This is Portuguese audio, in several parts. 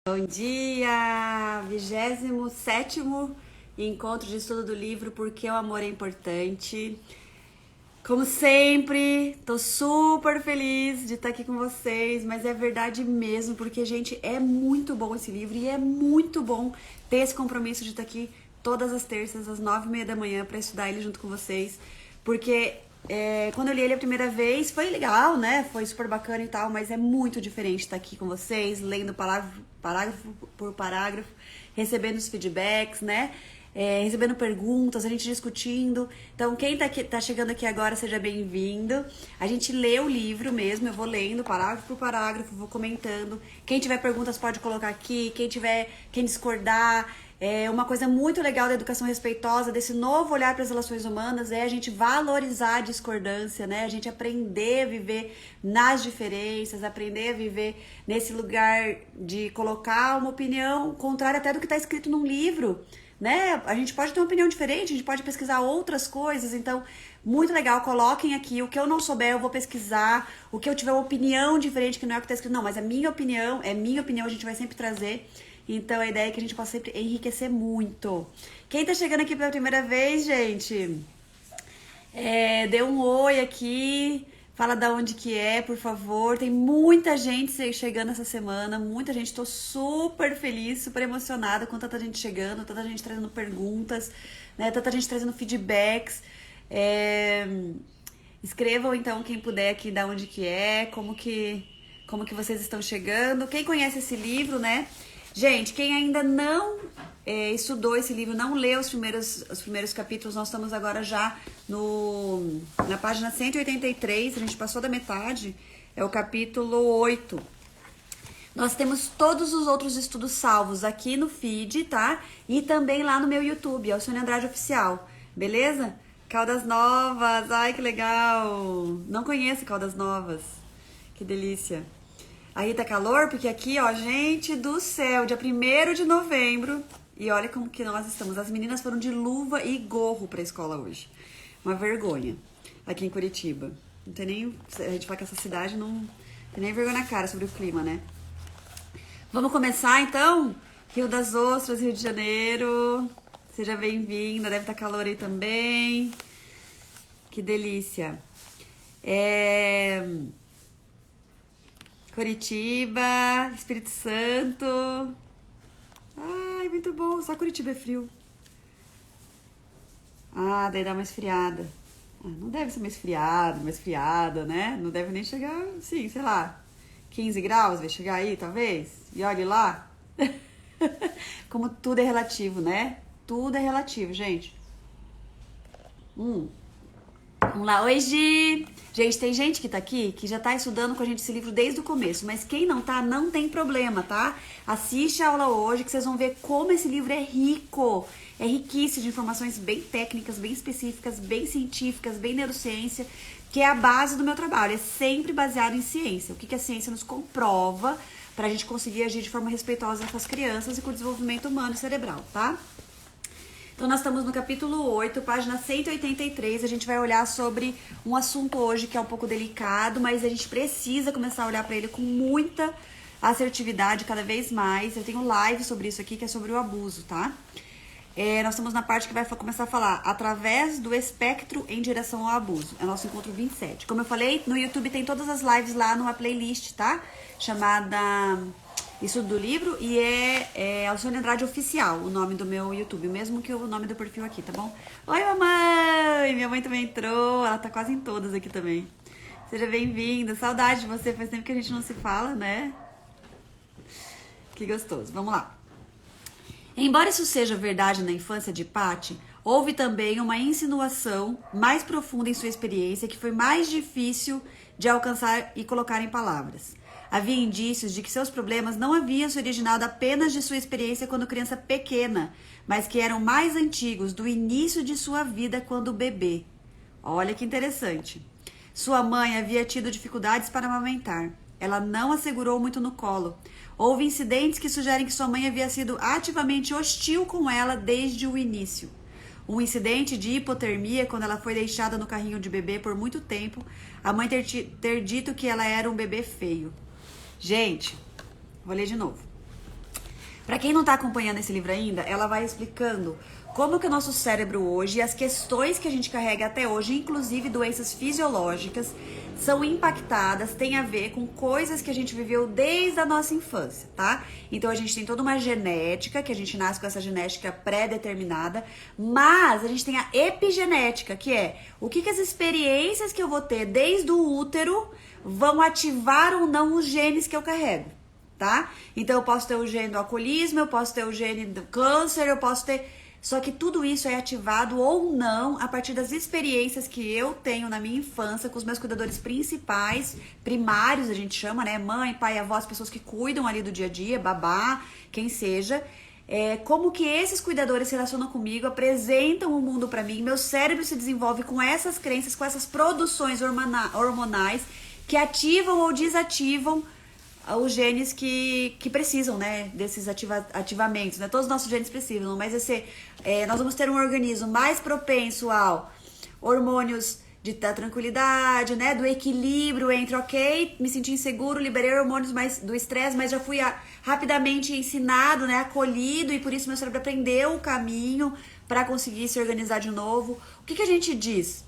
Bom dia! 27º encontro de estudo do livro Porque o Amor é Importante. Como sempre, tô super feliz de estar aqui com vocês, mas é verdade mesmo, porque, gente, é muito bom esse livro e é muito bom ter esse compromisso de estar aqui todas as terças, às 9h30 da manhã, para estudar ele junto com vocês, porque quando eu li ele a primeira vez, foi legal, né? Foi super bacana e tal, mas é muito diferente estar aqui com vocês, lendo parágrafo por parágrafo, recebendo os feedbacks, né? Recebendo perguntas, a gente discutindo. Então, quem tá chegando aqui agora, seja bem-vindo. A gente lê o livro mesmo, eu vou lendo parágrafo por parágrafo, vou comentando. Quem tiver perguntas pode colocar aqui, quem discordar. Uma coisa muito legal da educação respeitosa, desse novo olhar para as relações humanas, é a gente valorizar a discordância, né? A gente aprender a viver nas diferenças, aprender a viver nesse lugar de colocar uma opinião contrária até do que está escrito num livro, né? A gente pode ter uma opinião diferente, a gente pode pesquisar outras coisas, então, muito legal, coloquem aqui, o que eu não souber eu vou pesquisar, o que eu tiver uma opinião diferente, que não é o que está escrito, não, mas a minha opinião, a gente vai sempre trazer. Então, a ideia é que a gente possa sempre enriquecer muito. Quem tá chegando aqui pela primeira vez, gente, dê um oi aqui, fala da onde que é, por favor. Tem muita gente chegando essa semana, muita gente. Tô super feliz, super emocionada com tanta gente chegando, tanta gente trazendo perguntas, né? Tanta gente trazendo feedbacks. Escrevam, então, quem puder aqui da onde que é, como que vocês estão chegando. Quem conhece esse livro, né? Gente, quem ainda não estudou esse livro, não leu os primeiros capítulos, nós estamos agora já na página 183, a gente passou da metade, é o capítulo 8. Nós temos todos os outros estudos salvos aqui no feed, tá? E também lá no meu YouTube, é o Sônia Andrade Oficial, beleza? Caldas Novas, ai que legal! Não conheço Caldas Novas, que delícia! Aí tá calor, porque aqui, ó, gente do céu, dia 1º de novembro, e olha como que nós estamos. As meninas foram de luva e gorro pra escola hoje. Uma vergonha, aqui em Curitiba. Não tem nem, a gente fala que essa cidade não tem nem vergonha na cara sobre o clima, né? Vamos começar, então? Rio das Ostras, Rio de Janeiro. Seja bem-vinda, deve estar calor aí também. Que delícia. Curitiba, Espírito Santo. Ai, muito bom. Só Curitiba é frio. Ah, daí dá uma esfriada. Não deve ser uma esfriada, né? Não deve nem chegar, sim, sei lá, 15 graus, vai chegar aí, talvez. E olhe lá. Como tudo é relativo, né? Tudo é relativo, gente. Vamos lá, oi Gi! Gente, tem gente que tá aqui que já tá estudando com a gente esse livro desde o começo, mas quem não tá, não tem problema, tá? Assiste a aula hoje que vocês vão ver como esse livro é rico. É riquíssimo de informações bem técnicas, bem específicas, bem científicas, bem neurociência, que é a base do meu trabalho. É sempre baseado em ciência. O que a ciência nos comprova pra gente conseguir agir de forma respeitosa com as crianças e com o desenvolvimento humano e cerebral, tá? Então, nós estamos no capítulo 8, página 183. A gente vai olhar sobre um assunto hoje que é um pouco delicado, mas a gente precisa começar a olhar para ele com muita assertividade cada vez mais. Eu tenho live sobre isso aqui, que é sobre o abuso, tá? Nós estamos na parte que vai começar a falar através do espectro em direção ao abuso. É o nosso encontro 27. Como eu falei, no YouTube tem todas as lives lá numa playlist, tá? Chamada Estudo do Livro, e é a Sônia Andrade Oficial, o nome do meu YouTube, mesmo que o nome do perfil aqui, tá bom? Oi, mamãe! Minha mãe também entrou, ela tá quase em todas aqui também. Seja bem-vinda, saudade de você, faz tempo que a gente não se fala, né? Que gostoso, vamos lá. Embora isso seja verdade na infância de Patty, houve também uma insinuação mais profunda em sua experiência que foi mais difícil de alcançar e colocar em palavras. Havia indícios de que seus problemas não haviam se originado apenas de sua experiência quando criança pequena, mas que eram mais antigos, do início de sua vida quando bebê. Olha que interessante. Sua mãe havia tido dificuldades para amamentar. Ela não a segurou muito no colo. Houve incidentes que sugerem que sua mãe havia sido ativamente hostil com ela desde o início. Um incidente de hipotermia, quando ela foi deixada no carrinho de bebê por muito tempo, a mãe ter dito que ela era um bebê feio. Gente, vou ler de novo. Para quem não está acompanhando esse livro ainda, ela vai explicando como que o nosso cérebro hoje e as questões que a gente carrega até hoje, inclusive doenças fisiológicas, são impactadas, tem a ver com coisas que a gente viveu desde a nossa infância, tá? Então a gente tem toda uma genética, que a gente nasce com essa genética pré-determinada, mas a gente tem a epigenética, que é o que as experiências que eu vou ter desde o útero vão ativar ou não os genes que eu carrego, tá? Então eu posso ter o gene do alcoolismo, eu posso ter o gene do câncer, eu posso ter... Só que tudo isso é ativado ou não a partir das experiências que eu tenho na minha infância com os meus cuidadores principais, primários a gente chama, né? Mãe, pai, avó, as pessoas que cuidam ali do dia a dia, babá, quem seja. Como que esses cuidadores se relacionam comigo, apresentam o mundo pra mim, meu cérebro se desenvolve com essas crenças, com essas produções hormonais que ativam ou desativam os genes que precisam, né, desses ativamentos, né? Todos os nossos genes precisam, mas nós vamos ter um organismo mais propenso ao hormônios da tranquilidade, né, do equilíbrio entre, ok, me senti inseguro, liberei hormônios do estresse, mas já fui rapidamente ensinado, né, acolhido, e por isso meu cérebro aprendeu o caminho para conseguir se organizar de novo. O que a gente diz?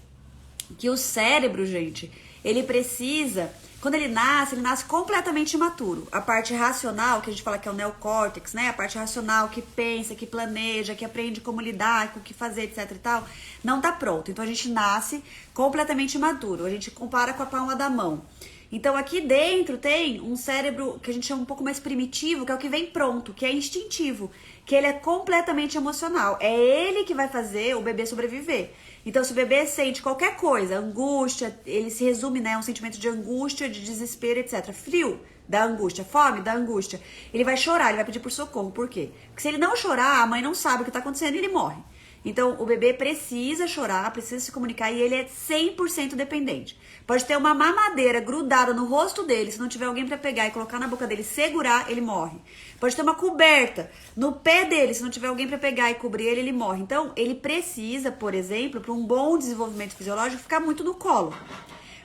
Que o cérebro, gente, ele precisa... Quando ele nasce completamente imaturo. A parte racional, que a gente fala que é o neocórtex, né? A parte racional que pensa, que planeja, que aprende como lidar, com o que fazer, etc e tal, não tá pronto. Então a gente nasce completamente imaturo. A gente compara com a palma da mão. Então aqui dentro tem um cérebro que a gente chama um pouco mais primitivo, que é o que vem pronto, que é instintivo, que ele é completamente emocional. É ele que vai fazer o bebê sobreviver. Então, se o bebê sente qualquer coisa, angústia, ele se resume, né, um sentimento de angústia, de desespero, etc. Frio, da angústia, fome, da angústia. Ele vai chorar, ele vai pedir por socorro. Por quê? Porque se ele não chorar, a mãe não sabe o que está acontecendo e ele morre. Então, o bebê precisa chorar, precisa se comunicar e ele é 100% dependente. Pode ter uma mamadeira grudada no rosto dele, se não tiver alguém para pegar e colocar na boca dele, segurar, ele morre. Pode ter uma coberta no pé dele, se não tiver alguém para pegar e cobrir ele, ele morre. Então, ele precisa, por exemplo, para um bom desenvolvimento fisiológico, ficar muito no colo.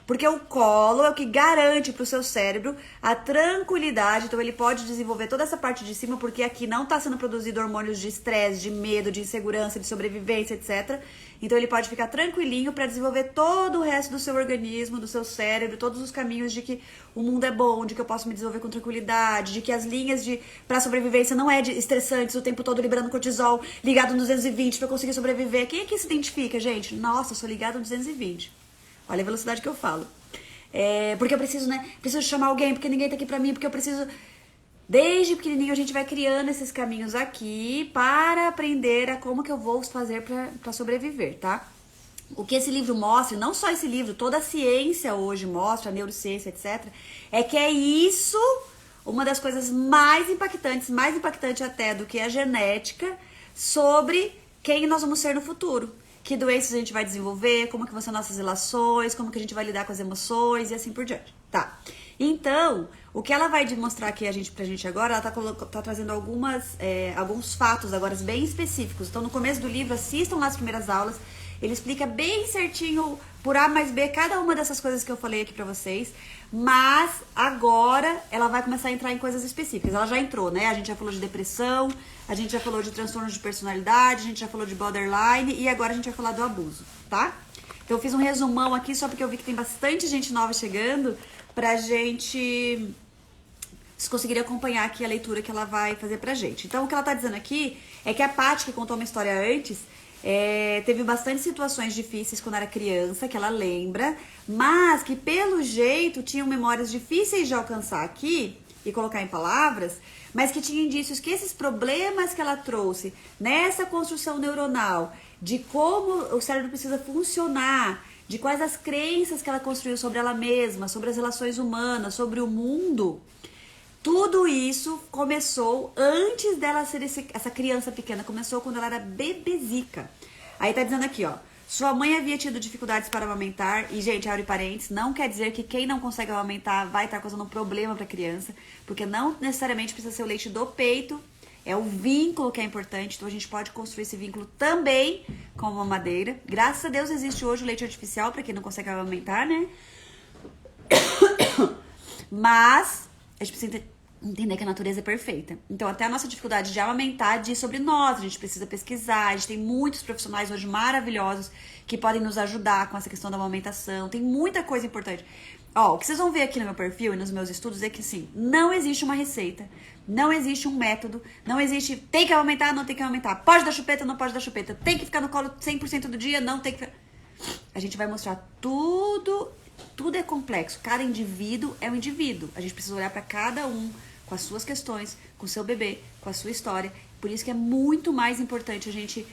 Porque o colo é o que garante para o seu cérebro a tranquilidade. Então ele pode desenvolver toda essa parte de cima, porque aqui não está sendo produzido hormônios de estresse, de medo, de insegurança, de sobrevivência, etc. Então ele pode ficar tranquilinho para desenvolver todo o resto do seu organismo, do seu cérebro, todos os caminhos de que o mundo é bom, de que eu posso me desenvolver com tranquilidade, de que as linhas para sobrevivência não é de estressantes o tempo todo liberando cortisol, ligado no 220 para conseguir sobreviver. Quem é que se identifica, gente? Nossa, eu sou ligado no 220. Olha a velocidade que eu falo. Porque eu preciso, né? Preciso chamar alguém, porque ninguém tá aqui pra mim, porque eu preciso... Desde pequenininho a gente vai criando esses caminhos aqui para aprender a como que eu vou fazer pra sobreviver, tá? O que esse livro mostra, não só esse livro, toda a ciência hoje mostra, a neurociência, etc., é que é isso uma das coisas mais impactante até do que a genética, sobre quem nós vamos ser no futuro. Que doenças a gente vai desenvolver, como que vão ser nossas relações, como que a gente vai lidar com as emoções e assim por diante. Tá. Então, o que ela vai demonstrar aqui pra gente agora, ela tá trazendo alguns fatos agora bem específicos. Então, no começo do livro, assistam lá as primeiras aulas. Ele explica bem certinho, por A mais B, cada uma dessas coisas que eu falei aqui pra vocês. Mas, agora, ela vai começar a entrar em coisas específicas. Ela já entrou, né? A gente já falou de depressão, a gente já falou de transtornos de personalidade, a gente já falou de borderline e agora a gente vai falar do abuso, tá? Então, eu fiz um resumão aqui só porque eu vi que tem bastante gente nova chegando pra gente... Vocês conseguirem acompanhar aqui a leitura que ela vai fazer pra gente. Então, o que ela tá dizendo aqui é que a Paty, que contou uma história antes... teve bastante situações difíceis quando era criança, que ela lembra, mas que pelo jeito tinham memórias difíceis de alcançar aqui e colocar em palavras, mas que tinha indícios que esses problemas que ela trouxe nessa construção neuronal, de como o cérebro precisa funcionar, de quais as crenças que ela construiu sobre ela mesma, sobre as relações humanas, sobre o mundo... Tudo isso começou antes dela ser essa criança pequena. Começou quando ela era bebezica. Aí tá dizendo aqui, ó. Sua mãe havia tido dificuldades para amamentar. E, gente, abre parênteses, não quer dizer que quem não consegue amamentar vai estar causando um problema pra criança. Porque não necessariamente precisa ser o leite do peito. É o vínculo que é importante. Então a gente pode construir esse vínculo também com a mamadeira. Graças a Deus existe hoje o leite artificial pra quem não consegue amamentar, né? Mas a gente precisa Entender que a natureza é perfeita. Então, até a nossa dificuldade de amamentar diz sobre nós. A gente precisa pesquisar. A gente tem muitos profissionais hoje maravilhosos que podem nos ajudar com essa questão da amamentação. Tem muita coisa importante. Ó, o que vocês vão ver aqui no meu perfil e nos meus estudos é que, sim, não existe uma receita. Não existe um método. Não existe tem que amamentar, não tem que amamentar. Pode dar chupeta, não pode dar chupeta. Tem que ficar no colo 100% do dia, não tem que... A gente vai mostrar tudo. Tudo é complexo. Cada indivíduo é um indivíduo. A gente precisa olhar para cada um com as suas questões, com o seu bebê, com a sua história. Por isso que é muito mais importante a gente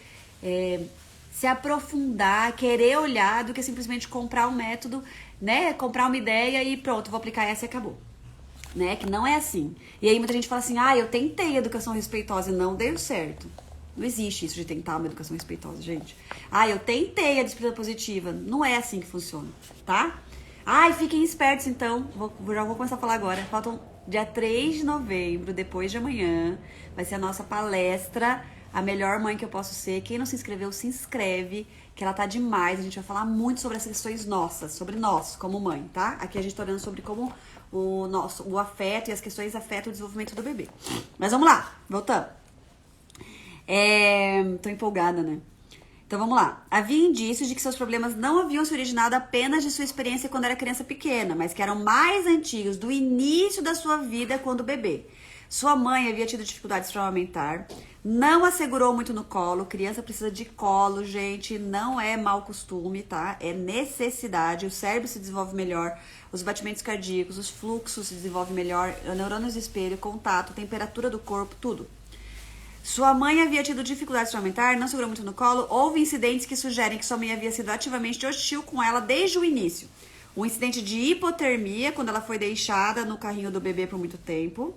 se aprofundar, querer olhar, do que simplesmente comprar um método, né? Comprar uma ideia e pronto, vou aplicar essa e acabou. Né? Que não é assim. E aí muita gente fala assim, eu tentei educação respeitosa e não deu certo. Não existe isso de tentar uma educação respeitosa, gente. Eu tentei a disciplina positiva. Não é assim que funciona, tá? Fiquem espertos então. Já vou começar a falar agora. Faltam dia 3 de novembro, depois de amanhã. Vai ser a nossa palestra, A Melhor Mãe Que Eu Posso Ser. Quem não se inscreveu, se inscreve, que ela tá demais. A gente vai falar muito sobre essas questões nossas, sobre nós como mãe, tá? Aqui a gente tá olhando sobre como o afeto e as questões afetam o desenvolvimento do bebê. Mas vamos lá, voltando. Tô empolgada, né? Então vamos lá. Havia indícios de que seus problemas não haviam se originado apenas de sua experiência quando era criança pequena, mas que eram mais antigos, do início da sua vida quando bebê. Sua mãe havia tido dificuldades para amamentar, não a segurou muito no colo. Criança precisa de colo, gente, não é mau costume, tá? É necessidade. O cérebro se desenvolve melhor, os batimentos cardíacos, os fluxos se desenvolvem melhor, neurônios de espelho, contato, temperatura do corpo, tudo. Sua mãe havia tido dificuldades para amamentar, não segurou muito no colo. Houve incidentes que sugerem que sua mãe havia sido ativamente hostil com ela desde o início. Um incidente de hipotermia, quando ela foi deixada no carrinho do bebê por muito tempo.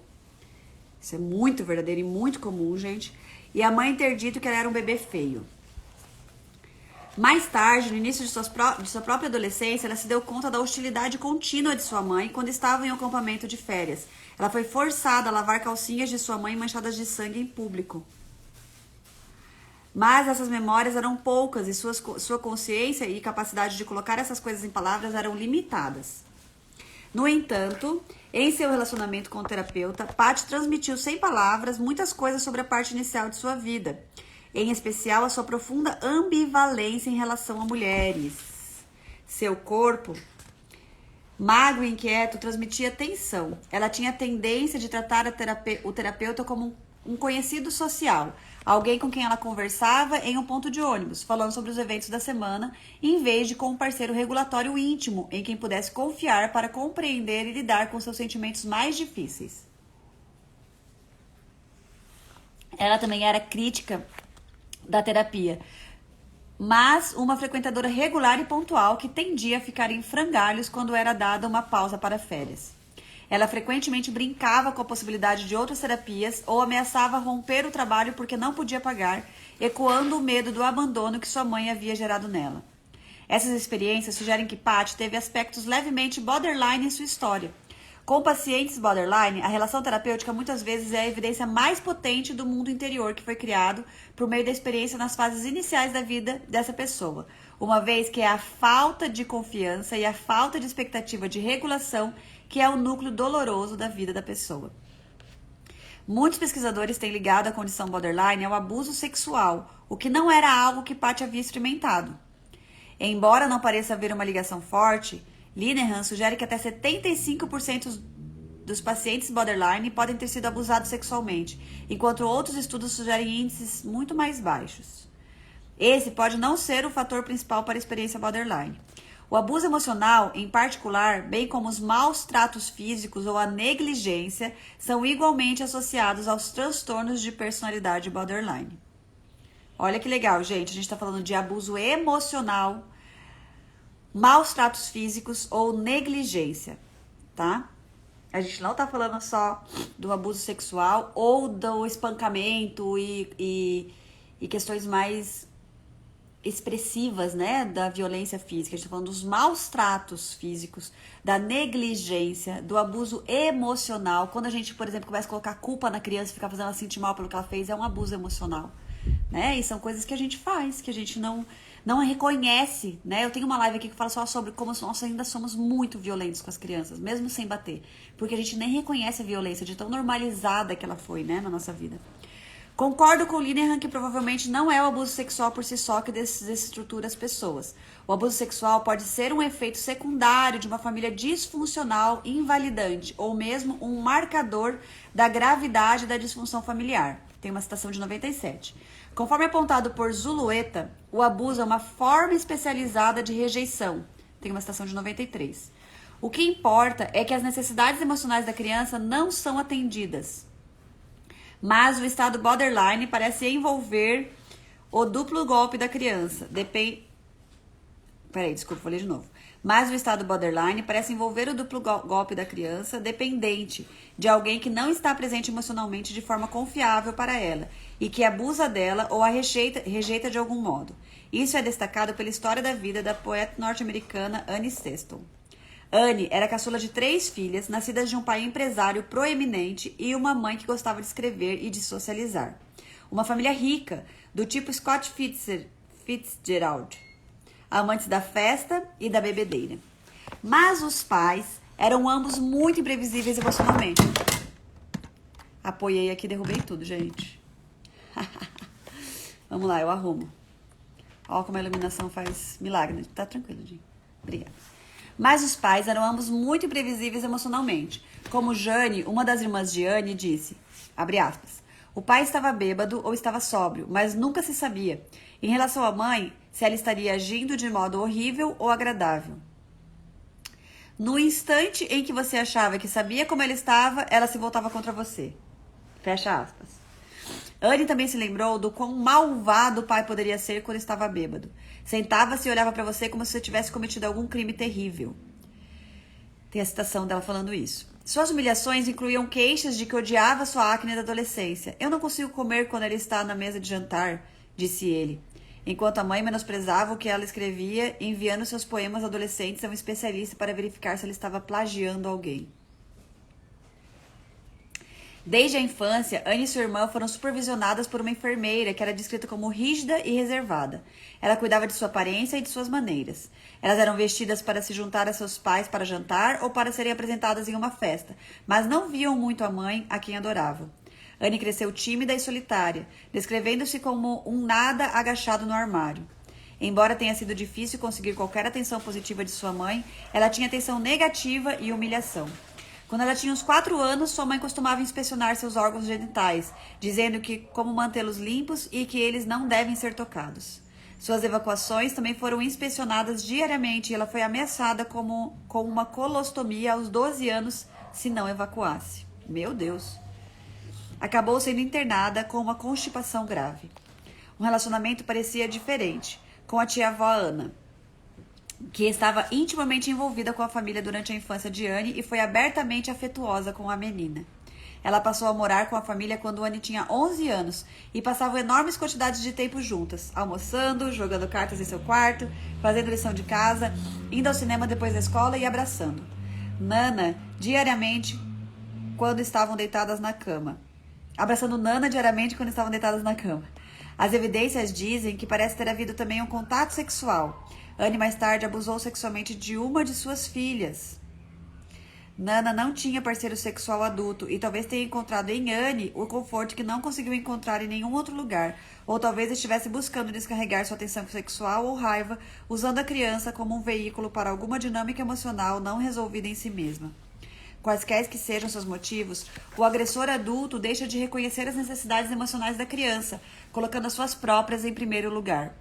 Isso é muito verdadeiro e muito comum, gente. E a mãe ter dito que ela era um bebê feio. Mais tarde, no início de sua própria adolescência, ela se deu conta da hostilidade contínua de sua mãe quando estava em um acampamento de férias. Ela foi forçada a lavar calcinhas de sua mãe manchadas de sangue em público. Mas essas memórias eram poucas e sua consciência e capacidade de colocar essas coisas em palavras eram limitadas. No entanto, em seu relacionamento com o terapeuta, Patty transmitiu sem palavras muitas coisas sobre a parte inicial de sua vida. Em especial, a sua profunda ambivalência em relação a mulheres. Seu corpo, magro e inquieto, transmitia tensão. Ela tinha tendência de tratar o terapeuta como um conhecido social, alguém com quem ela conversava em um ponto de ônibus, falando sobre os eventos da semana, em vez de com um parceiro regulatório íntimo, em quem pudesse confiar para compreender e lidar com seus sentimentos mais difíceis. Ela também era crítica da terapia, mas uma frequentadora regular e pontual que tendia a ficar em frangalhos quando era dada uma pausa para férias. Ela frequentemente brincava com a possibilidade de outras terapias ou ameaçava romper o trabalho porque não podia pagar, ecoando o medo do abandono que sua mãe havia gerado nela. Essas experiências sugerem que Patty teve aspectos levemente borderline em sua história. Com pacientes borderline, a relação terapêutica muitas vezes é a evidência mais potente do mundo interior que foi criado por meio da experiência nas fases iniciais da vida dessa pessoa, uma vez que é a falta de confiança e a falta de expectativa de regulação que é o núcleo doloroso da vida da pessoa. Muitos pesquisadores têm ligado a condição borderline ao abuso sexual, o que não era algo que Patty havia experimentado. Embora não pareça haver uma ligação forte, Linehan sugere que até 75% dos pacientes borderline podem ter sido abusados sexualmente, enquanto outros estudos sugerem índices muito mais baixos. Esse pode não ser o fator principal para a experiência borderline. O abuso emocional, em particular, bem como os maus tratos físicos ou a negligência, são igualmente associados aos transtornos de personalidade borderline. Olha que legal, gente. A gente está falando de abuso emocional, maus tratos físicos ou negligência, tá? A gente não tá falando só do abuso sexual ou do espancamento e questões mais expressivas, né, da violência física. A gente tá falando dos maus tratos físicos, da negligência, do abuso emocional. Quando a gente, por exemplo, começa a colocar culpa na criança e ficar fazendo ela sentir mal pelo que ela fez, é um abuso emocional, né? E são coisas que a gente faz, que a gente não não reconhece, né? Eu tenho uma live aqui que fala só sobre como nós ainda somos muito violentos com as crianças, mesmo sem bater. Porque a gente nem reconhece a violência, de tão normalizada que ela foi, né, na nossa vida. Concordo com o Linehan que provavelmente não é o abuso sexual por si só que desestrutura as pessoas. O abuso sexual pode ser um efeito secundário de uma família disfuncional, invalidante, ou mesmo um marcador da gravidade da disfunção familiar. Tem uma citação de 97. Conforme apontado por Zulueta, o abuso é uma forma especializada de rejeição. Tem uma citação de 93. O que importa é que as necessidades emocionais da criança não são atendidas. Mas o estado borderline parece envolver o duplo golpe da criança. Vou ler de novo. Mas o estado borderline parece envolver o duplo golpe da criança dependente de alguém que não está presente emocionalmente de forma confiável para ela e que abusa dela ou a rejeita de algum modo. Isso é destacado pela história da vida da poeta norte-americana Anne Sexton. Anne era caçula de 3 filhas, nascidas de um pai empresário proeminente e uma mãe que gostava de escrever e de socializar. Uma família rica, do tipo Scott Fitzgerald, amantes da festa e da bebedeira. Mas os pais eram ambos muito imprevisíveis emocionalmente. Apoiei aqui, derrubei tudo, gente. Vamos lá, eu arrumo. Olha como a iluminação faz milagre. Tá tranquilo, gente. Obrigada. Mas os pais eram ambos muito imprevisíveis emocionalmente. Como Jane, uma das irmãs de Anne, disse, abre aspas, o pai estava bêbado ou estava sóbrio, mas nunca se sabia. Em relação à mãe, se ela estaria agindo de modo horrível ou agradável. No instante em que você achava que sabia como ela estava, ela se voltava contra você. Fecha aspas. Anne também se lembrou do quão malvado o pai poderia ser quando estava bêbado. Sentava-se e olhava para você como se você tivesse cometido algum crime terrível. Tem a citação dela falando isso. Suas humilhações incluíam queixas de que odiava sua acne da adolescência. Eu não consigo comer quando ela está na mesa de jantar, disse ele. Enquanto a mãe menosprezava o que ela escrevia, enviando seus poemas adolescentes a um especialista para verificar se ela estava plagiando alguém. Desde a infância, Anne e sua irmã foram supervisionadas por uma enfermeira que era descrita como rígida e reservada. Ela cuidava de sua aparência e de suas maneiras. Elas eram vestidas para se juntar a seus pais para jantar ou para serem apresentadas em uma festa, mas não viam muito a mãe, a quem adoravam. Anne cresceu tímida e solitária, descrevendo-se como um nada agachado no armário. Embora tenha sido difícil conseguir qualquer atenção positiva de sua mãe, ela tinha atenção negativa e humilhação. Quando ela tinha uns 4 anos, sua mãe costumava inspecionar seus órgãos genitais, dizendo que como mantê-los limpos e que eles não devem ser tocados. Suas evacuações também foram inspecionadas diariamente e ela foi ameaçada com uma colostomia aos 12 anos se não evacuasse. Meu Deus! Acabou sendo internada com uma constipação grave. Um relacionamento parecia diferente, com a tia-avó Ana, que estava intimamente envolvida com a família durante a infância de Anne e foi abertamente afetuosa com a menina. Ela passou a morar com a família quando Anne tinha 11 anos e passavam enormes quantidades de tempo juntas, almoçando, jogando cartas em seu quarto, fazendo lição de casa, indo ao cinema depois da escola e abraçando Nana diariamente quando estavam deitadas na cama. As evidências dizem que parece ter havido também um contato sexual. Anne mais tarde abusou sexualmente de uma de suas filhas. Nana não tinha parceiro sexual adulto e talvez tenha encontrado em Anne o conforto que não conseguiu encontrar em nenhum outro lugar, ou talvez estivesse buscando descarregar sua tensão sexual ou raiva, usando a criança como um veículo para alguma dinâmica emocional não resolvida em si mesma. Quaisquer que sejam seus motivos, o agressor adulto deixa de reconhecer as necessidades emocionais da criança, colocando as suas próprias em primeiro lugar.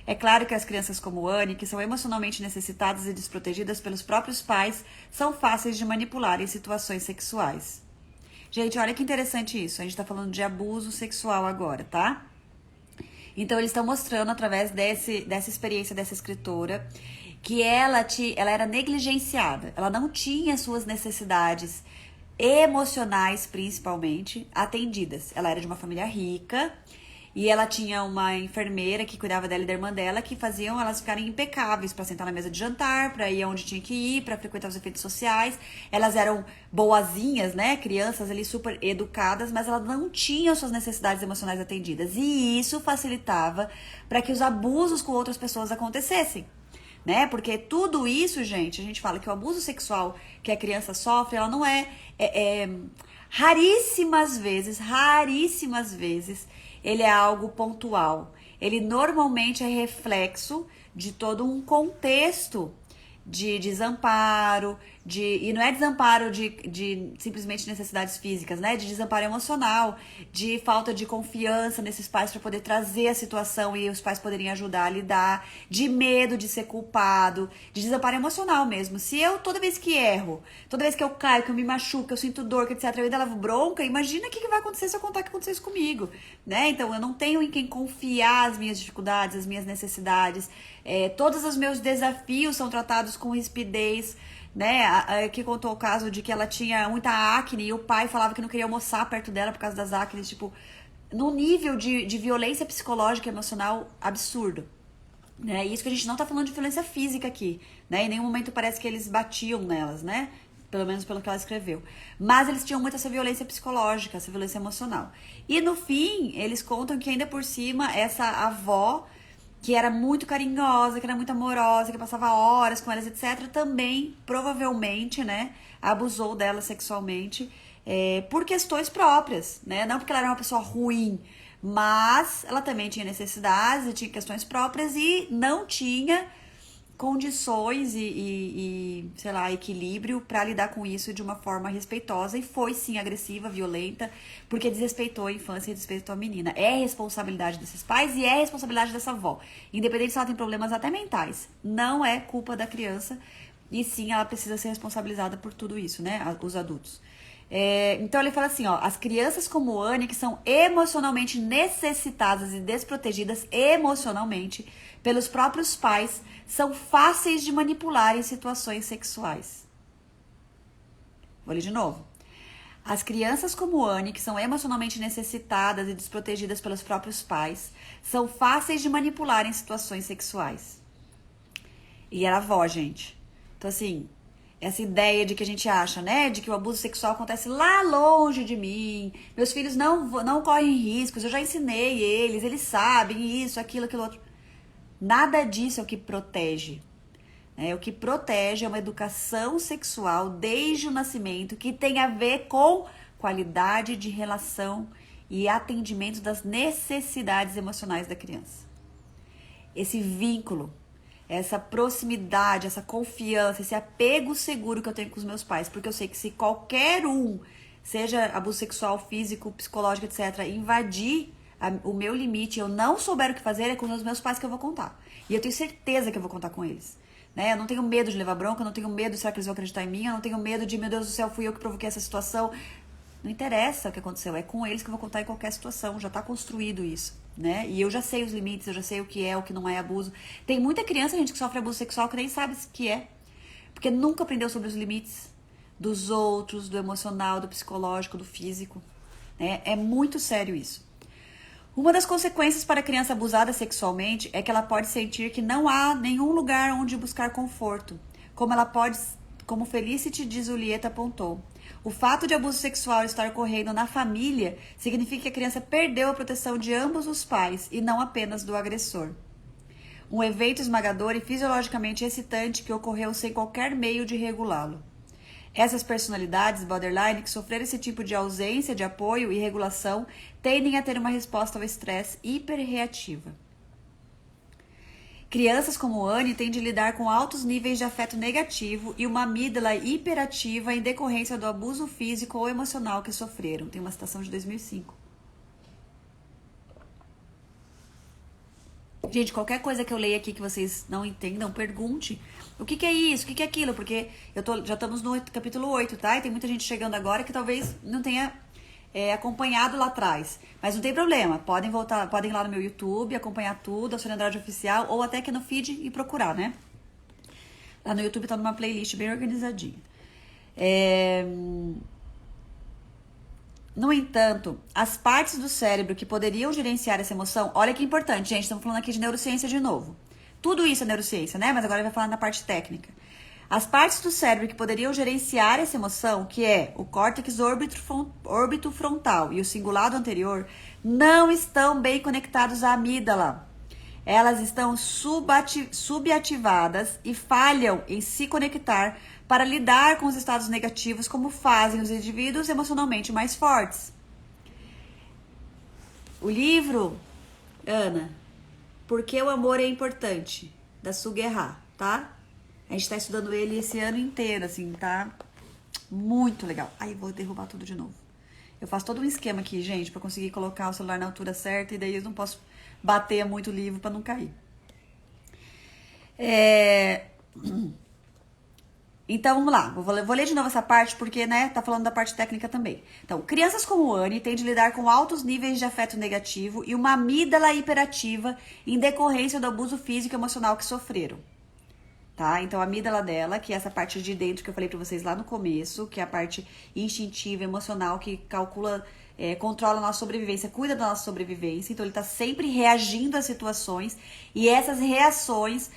É claro que as crianças como Anne, que são emocionalmente necessitadas e desprotegidas pelos próprios pais, são fáceis de manipular em situações sexuais. Gente, olha que interessante isso. A gente tá falando de abuso sexual agora, tá? Então, eles estão mostrando, através dessa experiência dessa escritora, que ela era negligenciada. Ela não tinha suas necessidades emocionais, principalmente, atendidas. Ela era de uma família rica E ela tinha uma enfermeira que cuidava dela e da irmã dela, que faziam elas ficarem impecáveis para sentar na mesa de jantar, para ir onde tinha que ir, para frequentar os eventos sociais. Elas eram boazinhas, né? Crianças ali super educadas, mas elas não tinham suas necessidades emocionais atendidas. E isso facilitava para que os abusos com outras pessoas acontecessem. Né? Porque tudo isso, gente, a gente fala que o abuso sexual que a criança sofre, ela não raríssimas vezes, ele é algo pontual. Ele normalmente é reflexo de todo um contexto de desamparo, e não é desamparo de simplesmente necessidades físicas, né? De desamparo emocional, de falta de confiança nesses pais para poder trazer a situação e os pais poderem ajudar a lidar, de medo de ser culpado, de desamparo emocional mesmo. Se eu, toda vez que erro, toda vez que eu caio, que eu me machuco, que eu sinto dor, que etc, eu ainda levo bronca, imagina o que vai acontecer se eu contar que aconteceu isso comigo, né? Então eu não tenho em quem confiar as minhas dificuldades, as minhas necessidades, todos os meus desafios são tratados com rispidez, né, que contou o caso de que ela tinha muita acne e o pai falava que não queria almoçar perto dela por causa das acnes, tipo, num nível de violência psicológica e emocional absurdo, né, e isso que a gente não tá falando de violência física aqui, né, em nenhum momento parece que eles batiam nelas, né, pelo menos pelo que ela escreveu, mas eles tinham muito essa violência psicológica, essa violência emocional, e no fim, eles contam que ainda por cima, essa avó que era muito carinhosa, que era muito amorosa, que passava horas com elas, etc., também, provavelmente, né, abusou dela sexualmente, por questões próprias, né, não porque ela era uma pessoa ruim, mas ela também tinha necessidades e tinha questões próprias e não tinha condições sei lá, equilíbrio para lidar com isso de uma forma respeitosa e foi sim agressiva, violenta, porque desrespeitou a infância e desrespeitou a menina. É responsabilidade desses pais e é responsabilidade dessa avó. Independente se ela tem problemas até mentais, não é culpa da criança e sim ela precisa ser responsabilizada por tudo isso, né? Os adultos. Então ele fala assim, ó, as crianças como Anne, que são emocionalmente necessitadas e desprotegidas emocionalmente pelos próprios pais, são fáceis de manipular em situações sexuais. Vou ler de novo. As crianças como Anne, que são emocionalmente necessitadas e desprotegidas pelos próprios pais, são fáceis de manipular em situações sexuais. E era avó, gente. Então, assim, essa ideia de que a gente acha, né, de que o abuso sexual acontece lá longe de mim, meus filhos não correm riscos, eu já ensinei eles sabem isso, aquilo, aquilo outro. Nada disso é o que protege. O que protege é uma educação sexual desde o nascimento que tem a ver com qualidade de relação e atendimento das necessidades emocionais da criança. Esse vínculo, essa proximidade, essa confiança, esse apego seguro que eu tenho com os meus pais, porque eu sei que se qualquer um, seja abuso sexual, físico, psicológico, etc., invadir o meu limite, eu não souber o que fazer, é com os meus pais que eu vou contar. E eu tenho certeza que eu vou contar com eles. Né? Eu não tenho medo de levar bronca, eu não tenho medo de será que eles vão acreditar em mim, eu não tenho medo de, meu Deus do céu, fui eu que provoquei essa situação. Não interessa o que aconteceu, é com eles que eu vou contar em qualquer situação, já tá construído isso, né? E eu já sei os limites, eu já sei o que não é abuso. Tem muita criança, gente, que sofre abuso sexual que nem sabe o que é, porque nunca aprendeu sobre os limites dos outros, do emocional, do psicológico, do físico, né? É muito sério isso. Uma das consequências para a criança abusada sexualmente é que ela pode sentir que não há nenhum lugar onde buscar conforto, como Felicity de Julieta apontou. O fato de abuso sexual estar ocorrendo na família significa que a criança perdeu a proteção de ambos os pais e não apenas do agressor. Um evento esmagador e fisiologicamente excitante que ocorreu sem qualquer meio de regulá-lo. Essas personalidades borderline que sofreram esse tipo de ausência de apoio e regulação tendem a ter uma resposta ao estresse hiperreativa. Crianças como Anne têm de lidar com altos níveis de afeto negativo e uma amígdala hiperativa em decorrência do abuso físico ou emocional que sofreram. Tem uma citação de 2005. Gente, qualquer coisa que eu leia aqui que vocês não entendam, pergunte. O que é isso? O que é aquilo? Porque já estamos no capítulo 8, tá? E tem muita gente chegando agora que talvez não tenha acompanhado lá atrás. Mas não tem problema. Podem ir lá no meu YouTube, acompanhar tudo, a Sônia Andrade Oficial, ou até aqui no feed e procurar, né? Lá no YouTube tá numa playlist bem organizadinha. No entanto, as partes do cérebro que poderiam gerenciar essa emoção, olha que importante, gente, estamos falando aqui de neurociência de novo. Tudo isso é neurociência, né? Mas agora vai falar na parte técnica. As partes do cérebro que poderiam gerenciar essa emoção, que é o córtex órbito-frontal e o cingulado anterior, não estão bem conectados à amígdala. Elas estão subativadas e falham em se conectar para lidar com os estados negativos, como fazem os indivíduos emocionalmente mais fortes. O livro, Ana, Por que o Amor é Importante, da Suguerra, tá? A gente tá estudando ele esse ano inteiro, assim, tá? Muito legal. Ai, vou derrubar tudo de novo. Eu faço todo um esquema aqui, gente, pra conseguir colocar o celular na altura certa, e daí eu não posso bater muito o livro pra não cair. Então, vamos lá. Vou ler de novo essa parte porque, né, tá falando da parte técnica também. Então, crianças como Anne têm de lidar com altos níveis de afeto negativo e uma amígdala hiperativa em decorrência do abuso físico e emocional que sofreram. Tá? Então, a amígdala dela, que é essa parte de dentro que eu falei pra vocês lá no começo, que é a parte instintiva, emocional, que calcula, controla a nossa sobrevivência, cuida da nossa sobrevivência. Então, ele tá sempre reagindo às situações e essas reações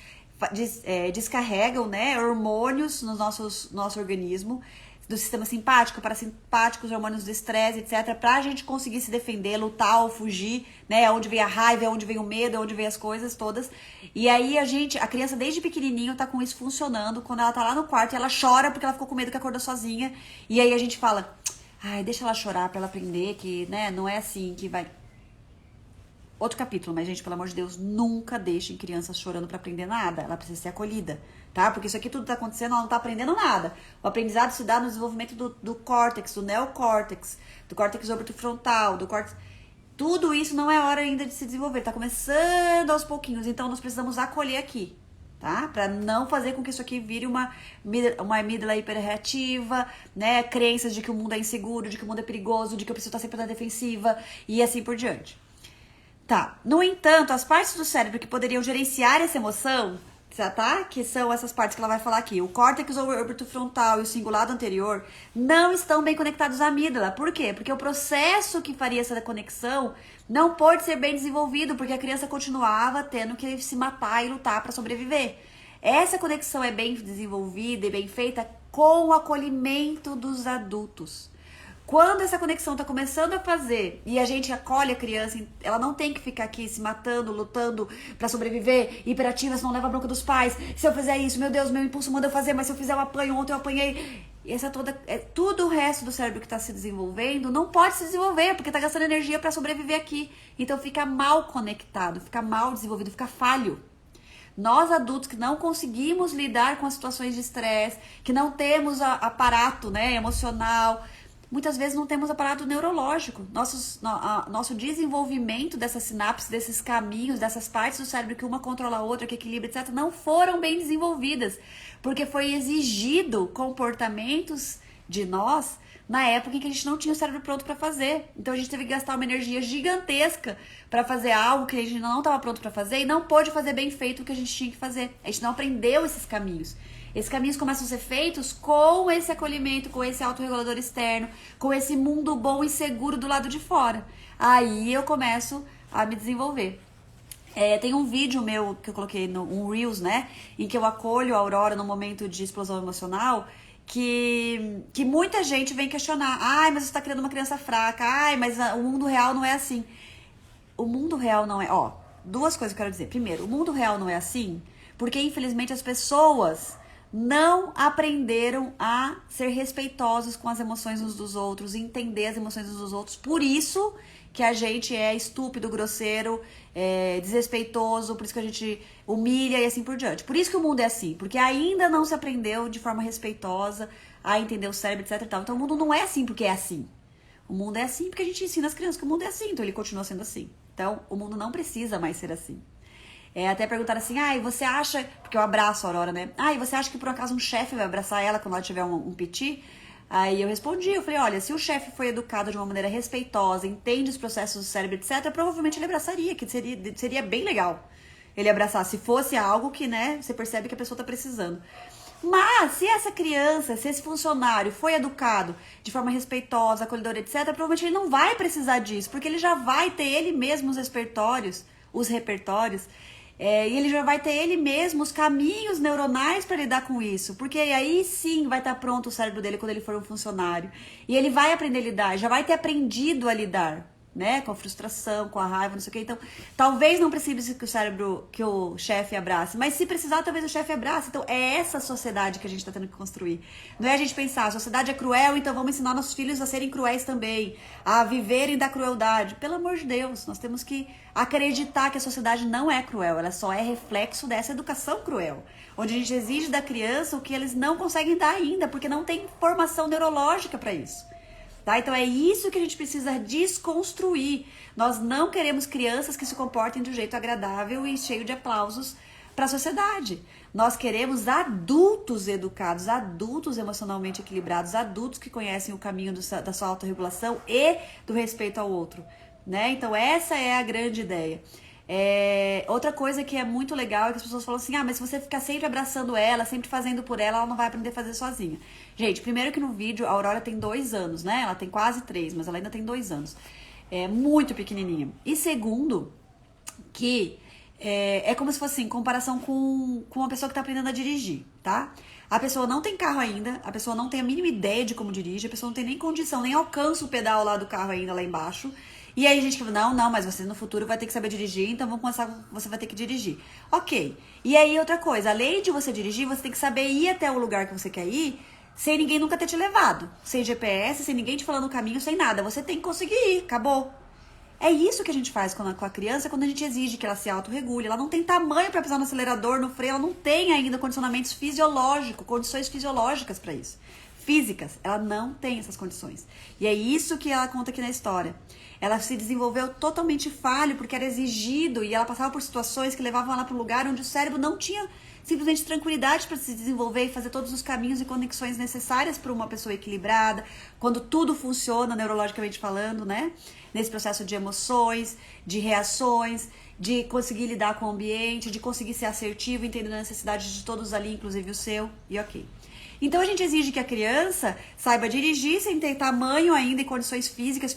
descarregam, né, hormônios no nosso organismo, do sistema simpático, parasimpático, os hormônios do estresse, etc, pra gente conseguir se defender, lutar ou fugir, né, onde vem a raiva, onde vem o medo, onde vem as coisas todas. E aí a criança desde pequenininho tá com isso funcionando, quando ela tá lá no quarto e ela chora porque ela ficou com medo que acordou sozinha, e aí a gente fala, ai, deixa ela chorar pra ela aprender que, né, não é assim que vai... Outro capítulo, mas, gente, pelo amor de Deus, nunca deixem crianças chorando pra aprender nada. Ela precisa ser acolhida, tá? Porque isso aqui tudo tá acontecendo, ela não tá aprendendo nada. O aprendizado se dá no desenvolvimento do córtex, do neocórtex, do córtex orbitofrontal, do córtex... Tudo isso não é hora ainda de se desenvolver, tá começando aos pouquinhos. Então, nós precisamos acolher aqui, tá? Pra não fazer com que isso aqui vire uma amígdala hiperreativa, né? Crenças de que o mundo é inseguro, de que o mundo é perigoso, de que eu preciso estar sempre na defensiva e assim por diante. Tá, no entanto, as partes do cérebro que poderiam gerenciar essa emoção, tá? Que são essas partes que ela vai falar aqui. O córtex orbitofrontal e o cingulado anterior não estão bem conectados à amígdala. Por quê? Porque o processo que faria essa conexão não pôde ser bem desenvolvido, porque a criança continuava tendo que se matar e lutar para sobreviver. Essa conexão é bem desenvolvida e bem feita com o acolhimento dos adultos. Quando essa conexão tá começando a fazer e a gente acolhe a criança, ela não tem que ficar aqui se matando, lutando pra sobreviver, hiperativa, senão leva a bronca dos pais. Se eu fizer isso, meu Deus, meu impulso manda eu fazer, mas se eu fizer eu apanho, ontem eu apanhei. E tudo o resto do cérebro que tá se desenvolvendo não pode se desenvolver, porque tá gastando energia pra sobreviver aqui. Então fica mal conectado, fica mal desenvolvido, fica falho. Nós adultos que não conseguimos lidar com as situações de estresse, que não temos aparato, né, emocional, muitas vezes não temos aparato neurológico. Nosso desenvolvimento dessas sinapses, desses caminhos, dessas partes do cérebro que uma controla a outra, que equilibra, etc., não foram bem desenvolvidas, porque foi exigido comportamentos de nós na época em que a gente não tinha o cérebro pronto para fazer. Então a gente teve que gastar uma energia gigantesca para fazer algo que a gente não estava pronto para fazer e não pôde fazer bem feito o que a gente tinha que fazer. A gente não aprendeu esses caminhos. Esses caminhos começam a ser feitos com esse acolhimento, com esse autorregulador externo, com esse mundo bom e seguro do lado de fora. Aí eu começo a me desenvolver. Tem um vídeo meu que eu coloquei um Reels, né? Em que eu acolho a Aurora no momento de explosão emocional, que muita gente vem questionar. Ai, mas você tá criando uma criança fraca. Ai, mas o mundo real não é assim. O mundo real não é... duas coisas que eu quero dizer. Primeiro, o mundo real não é assim porque, infelizmente, as pessoas não aprenderam a ser respeitosos com as emoções uns dos outros, entender as emoções uns dos outros. Por isso que a gente é estúpido, grosseiro, desrespeitoso, por isso que a gente humilha e assim por diante. Por isso que o mundo é assim, porque ainda não se aprendeu de forma respeitosa a entender o cérebro, etc e tal. Então o mundo não é assim porque é assim. O mundo é assim porque a gente ensina as crianças que o mundo é assim, então ele continua sendo assim. Então o mundo não precisa mais ser assim. Até perguntaram assim, você acha... Porque eu abraço a Aurora, né? E você acha que por acaso um chefe vai abraçar ela quando ela tiver um piti? Aí eu respondi, eu falei, olha, se o chefe foi educado de uma maneira respeitosa, entende os processos do cérebro, etc., provavelmente ele abraçaria, que seria bem legal ele abraçar, se fosse algo que, né, você percebe que a pessoa tá precisando. Mas se essa criança, se esse funcionário foi educado de forma respeitosa, acolhedora, etc., provavelmente ele não vai precisar disso, porque ele já vai ter ele mesmo os repertórios, e ele já vai ter ele mesmo os caminhos neuronais para lidar com isso, porque aí sim vai estar pronto o cérebro dele quando ele for um funcionário. E ele vai aprender a lidar, já vai ter aprendido a lidar, né, com a frustração, com a raiva, não sei o que. Então, talvez não precise que o chefe abrace, mas se precisar, talvez o chefe abrace. Então, é essa sociedade que a gente está tendo que construir. Não é a gente pensar, a sociedade é cruel, então vamos ensinar nossos filhos a serem cruéis também, a viverem da crueldade. Pelo amor de Deus, nós temos que acreditar que a sociedade não é cruel, ela só é reflexo dessa educação cruel, onde a gente exige da criança o que eles não conseguem dar ainda, porque não tem formação neurológica para isso. Tá? Então é isso que a gente precisa desconstruir. Nós não queremos crianças que se comportem de um jeito agradável e cheio de aplausos para a sociedade. Nós queremos adultos educados, adultos emocionalmente equilibrados, adultos que conhecem o caminho da sua autorregulação e do respeito ao outro. Né? Então essa é a grande ideia. Outra coisa que é muito legal é que as pessoas falam assim, mas se você ficar sempre abraçando ela, sempre fazendo por ela, ela não vai aprender a fazer sozinha. Gente, primeiro que no vídeo a Aurora tem 2 anos, né? Ela tem quase 3, mas ela ainda tem 2 anos. É muito pequenininha. E segundo, que é como se fosse assim, comparação com uma pessoa que tá aprendendo a dirigir, tá? A pessoa não tem carro ainda, a pessoa não tem a mínima ideia de como dirige, a pessoa não tem nem condição, nem alcança o pedal lá do carro ainda lá embaixo. E aí a gente fala, não, mas você no futuro vai ter que saber dirigir, então vamos começar, você vai ter que dirigir. Ok. E aí outra coisa, além de você dirigir, você tem que saber ir até o lugar que você quer ir, sem ninguém nunca ter te levado. Sem GPS, sem ninguém te falando o caminho, sem nada. Você tem que conseguir ir, acabou. É isso que a gente faz com a criança quando a gente exige que ela se autorregule. Ela não tem tamanho para pisar no acelerador, no freio, ela não tem ainda condicionamentos fisiológicos, condições fisiológicas para isso. Físicas, ela não tem essas condições. E é isso que ela conta aqui na história. Ela se desenvolveu totalmente falho porque era exigido e ela passava por situações que levavam ela para um lugar onde o cérebro não tinha simplesmente tranquilidade para se desenvolver e fazer todos os caminhos e conexões necessárias para uma pessoa equilibrada, quando tudo funciona neurologicamente falando, né? Nesse processo de emoções, de reações, de conseguir lidar com o ambiente, de conseguir ser assertivo, entendendo a necessidade de todos ali, inclusive o seu, e ok. Então a gente exige que a criança saiba dirigir sem ter tamanho ainda e condições físicas,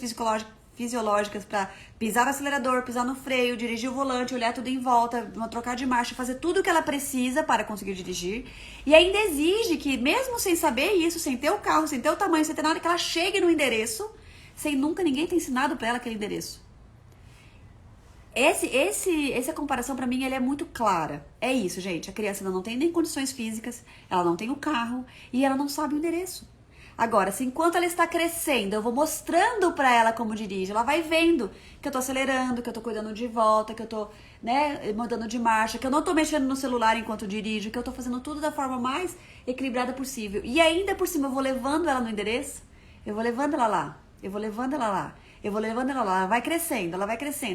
fisiológicas para pisar no acelerador, pisar no freio, dirigir o volante, olhar tudo em volta, trocar de marcha, fazer tudo o que ela precisa para conseguir dirigir. E ainda exige que, mesmo sem saber isso, sem ter o carro, sem ter o tamanho, sem ter nada, que ela chegue no endereço, sem nunca ninguém ter ensinado para ela aquele endereço. Essa comparação para mim ela é muito clara. É isso, gente. A criança ainda não tem nem condições físicas, ela não tem o carro e ela não sabe o endereço. Agora, se enquanto ela está crescendo, eu vou mostrando pra ela como dirige, ela vai vendo que eu tô acelerando, que eu tô cuidando de volta, que eu tô, mudando de marcha, que eu não tô mexendo no celular enquanto dirijo, que eu tô fazendo tudo da forma mais equilibrada possível. E ainda por cima eu vou levando ela no endereço, eu vou levando ela lá, eu vou levando ela lá, eu vou levando ela lá, ela vai crescendo,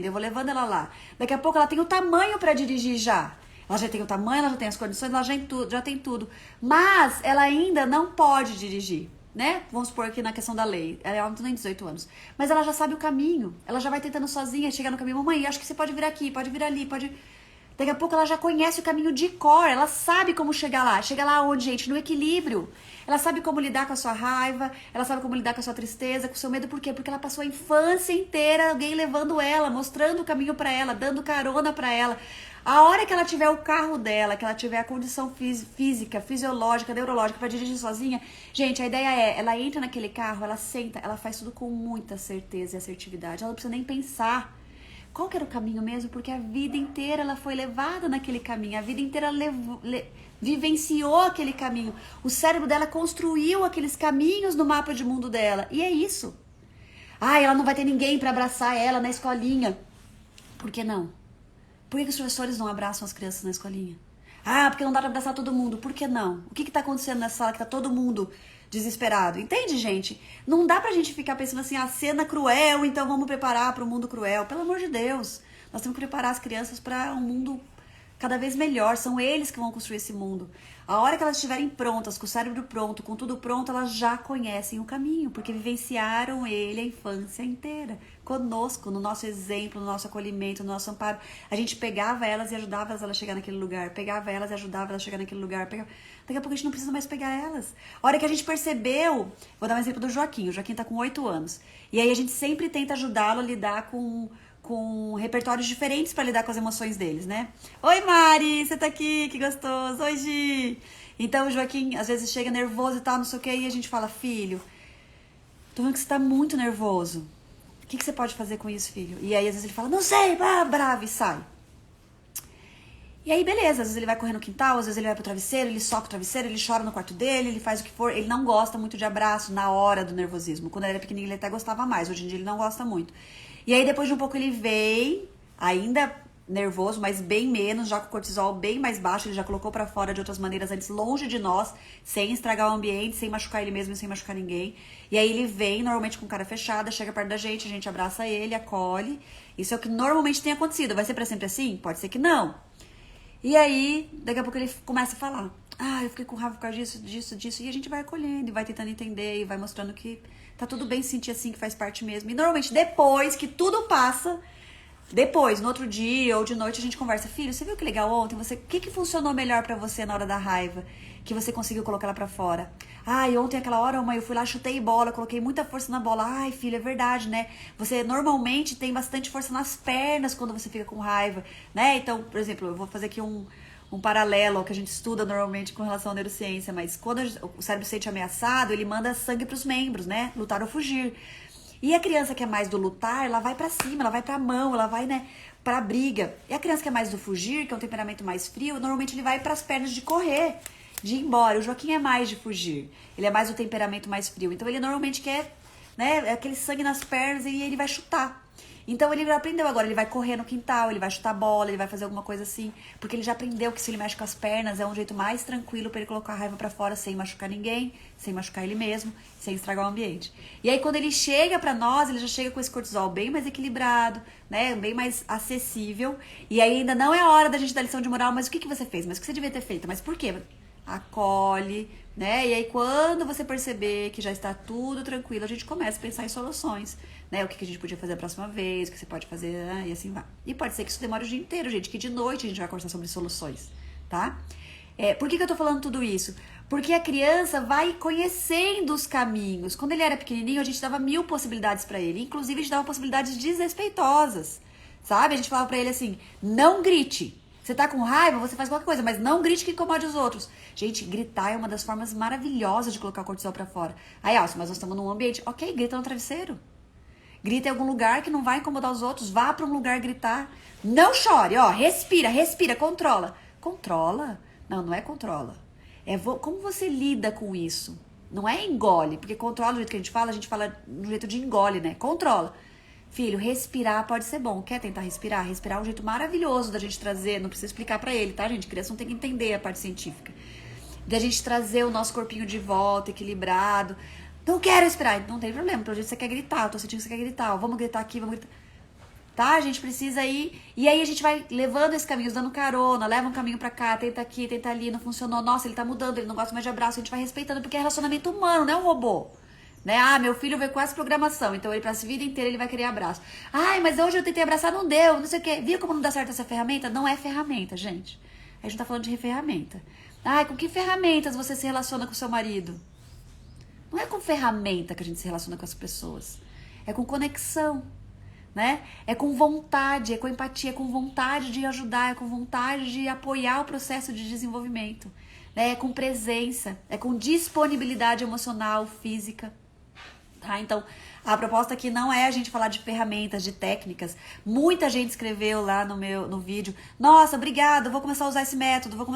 eu vou levando ela lá. Daqui a pouco ela tem o tamanho pra dirigir já. Ela já tem o tamanho, ela já tem as condições, ela já tem tudo. Mas ela ainda não pode dirigir. Né? Vamos supor aqui na questão da lei, ela não tem nem 18 anos, mas ela já sabe o caminho, ela já vai tentando sozinha chegar no caminho. Mamãe, acho que você pode vir aqui, pode vir ali, pode... Daqui a pouco ela já conhece o caminho de cor, ela sabe como chegar lá. Chega lá onde, gente? No equilíbrio. Ela sabe como lidar com a sua raiva, ela sabe como lidar com a sua tristeza, com o seu medo. Por quê? Porque ela passou a infância inteira alguém levando ela, mostrando o caminho pra ela, dando carona pra ela. A hora que ela tiver o carro dela, que ela tiver a condição física, fisiológica, neurológica pra dirigir sozinha, gente, a ideia é, ela entra naquele carro, ela senta, ela faz tudo com muita certeza e assertividade. Ela não precisa nem pensar qual que era o caminho mesmo, porque a vida inteira ela foi levada naquele caminho, a vida inteira vivenciou aquele caminho. O cérebro dela construiu aqueles caminhos no mapa de mundo dela. E é isso. Ela não vai ter ninguém pra abraçar ela na escolinha. Por que não? Por que os professores não abraçam as crianças na escolinha? Porque não dá pra abraçar todo mundo. Por que não? O que tá acontecendo nessa sala que tá todo mundo desesperado? Entende, gente? Não dá pra gente ficar pensando assim, a cena cruel, então vamos preparar para um mundo cruel. Pelo amor de Deus. Nós temos que preparar as crianças para um mundo cada vez melhor. São eles que vão construir esse mundo. A hora que elas estiverem prontas, com o cérebro pronto, com tudo pronto, elas já conhecem o caminho, porque vivenciaram ele a infância inteira. conosco, no nosso exemplo, no nosso acolhimento, no nosso amparo. A gente pegava elas e ajudava elas a chegar naquele lugar. Pegava elas e ajudava elas a chegar naquele lugar. Daqui a pouco a gente não precisa mais pegar elas. A hora que a gente percebeu... Vou dar um exemplo do Joaquim. O Joaquim tá com 8 anos. E aí a gente sempre tenta ajudá-lo a lidar com repertórios diferentes para lidar com as emoções deles, né? Oi, Mari, você tá aqui, que gostoso. Oi, Gi. Então, o Joaquim, às vezes, chega nervoso e tal, não sei o que, e a gente fala, filho, tô vendo que você tá muito nervoso. O que você pode fazer com isso, filho? E aí, às vezes, ele fala, não sei, bravo, e sai. E aí, beleza, às vezes ele vai correr no quintal, às vezes ele vai pro travesseiro, ele soca o travesseiro, ele chora no quarto dele, ele faz o que for. Ele não gosta muito de abraço na hora do nervosismo. Quando ele era pequenininho, ele até gostava mais. Hoje em dia, ele não gosta muito. E aí, depois de um pouco, ele vem, ainda nervoso, mas bem menos, já com o cortisol bem mais baixo. Ele já colocou pra fora de outras maneiras antes, longe de nós, sem estragar o ambiente, sem machucar ele mesmo e sem machucar ninguém. E aí, ele vem, normalmente com cara fechada, chega perto da gente, a gente abraça ele, acolhe. Isso é o que normalmente tem acontecido. Vai ser pra sempre assim? Pode ser que não. E aí, daqui a pouco ele começa a falar. Eu fiquei com raiva por causa disso. E a gente vai acolhendo e vai tentando entender e vai mostrando que tá tudo bem se sentir assim, que faz parte mesmo. E normalmente depois que tudo passa, no outro dia ou de noite a gente conversa. Filho, você viu que legal ontem? O que funcionou melhor pra você na hora da raiva? Que você conseguiu colocar ela pra fora? Ontem aquela hora, mãe, eu fui lá, chutei bola, coloquei muita força na bola. Filho, é verdade, né? Você normalmente tem bastante força nas pernas quando você fica com raiva, né? Então, por exemplo, eu vou fazer aqui um paralelo ao que a gente estuda normalmente com relação à neurociência, mas quando o cérebro se sente ameaçado, ele manda sangue pros membros, né? Lutar ou fugir. E a criança que é mais do lutar, ela vai pra cima, ela vai pra mão, ela vai, né, pra briga. E a criança que é mais do fugir, que é um temperamento mais frio, normalmente ele vai pras pernas de correr, de ir embora. O Joaquim é mais de fugir. Ele é mais do temperamento mais frio. Então ele normalmente quer, né, aquele sangue nas pernas e ele vai chutar. Então ele aprendeu agora, ele vai correr no quintal, ele vai chutar bola, ele vai fazer alguma coisa assim, porque ele já aprendeu que se ele mexe com as pernas é um jeito mais tranquilo para ele colocar a raiva para fora sem machucar ninguém, sem machucar ele mesmo, sem estragar o ambiente. E aí quando ele chega para nós, ele já chega com esse cortisol bem mais equilibrado, né, bem mais acessível, e aí ainda não é a hora da gente dar lição de moral, mas o que você fez? Mas o que você devia ter feito? Mas por quê? Acolhe, né? E aí quando você perceber que já está tudo tranquilo, a gente começa a pensar em soluções, né? O que a gente podia fazer a próxima vez, o que você pode fazer, e assim vai. E pode ser que isso demore o dia inteiro, gente, que de noite a gente vai conversar sobre soluções, tá? Por que eu tô falando tudo isso? Porque a criança vai conhecendo os caminhos. Quando ele era pequenininho, a gente dava 1000 possibilidades pra ele, inclusive a gente dava possibilidades desrespeitosas, sabe? A gente falava pra ele assim, não grite. Você tá com raiva, você faz qualquer coisa, mas não grite que incomode os outros. Gente, gritar é uma das formas maravilhosas de colocar o cortisol pra fora. Aí, mas nós estamos num ambiente. Ok, grita no travesseiro. Grita em algum lugar que não vai incomodar os outros. Vá pra um lugar gritar. Não chore, respira, controla. Controla? Não é controla. Como você lida com isso? Não é engole, porque controla do jeito que a gente fala no jeito de engole, né? Controla. Filho, respirar pode ser bom. Quer tentar respirar? Respirar é um jeito maravilhoso da gente trazer. Não precisa explicar pra ele, tá, gente? Criança não tem que entender a parte científica. Da gente trazer o nosso corpinho de volta, equilibrado. Não quero respirar. Não tem problema. Pelo jeito você quer gritar. Eu tô sentindo que você quer gritar. Vamos gritar aqui, vamos gritar. Tá? A gente precisa ir. E aí a gente vai levando esse caminho, dando carona. Leva um caminho pra cá, tenta aqui, tenta ali. Não funcionou. Nossa, ele tá mudando. Ele não gosta mais de abraço. A gente vai respeitando, porque é relacionamento humano, não é um robô. Né? Meu filho veio com essa programação, então ele pra essa vida inteira ele vai querer abraço. Mas hoje eu tentei abraçar, não deu, não sei o quê. Viu como não dá certo essa ferramenta? Não é ferramenta, gente. A gente tá falando de ferramenta. Com que ferramentas você se relaciona com o seu marido? Não é com ferramenta que a gente se relaciona com as pessoas. É com conexão, né? É com vontade, é com empatia, é com vontade de ajudar, é com vontade de apoiar o processo de desenvolvimento. Né? É com presença, é com disponibilidade emocional, física. Tá? Então, a proposta aqui não é a gente falar de ferramentas, de técnicas. Muita gente escreveu lá no vídeo, nossa, obrigada, vou começar a usar esse método, vou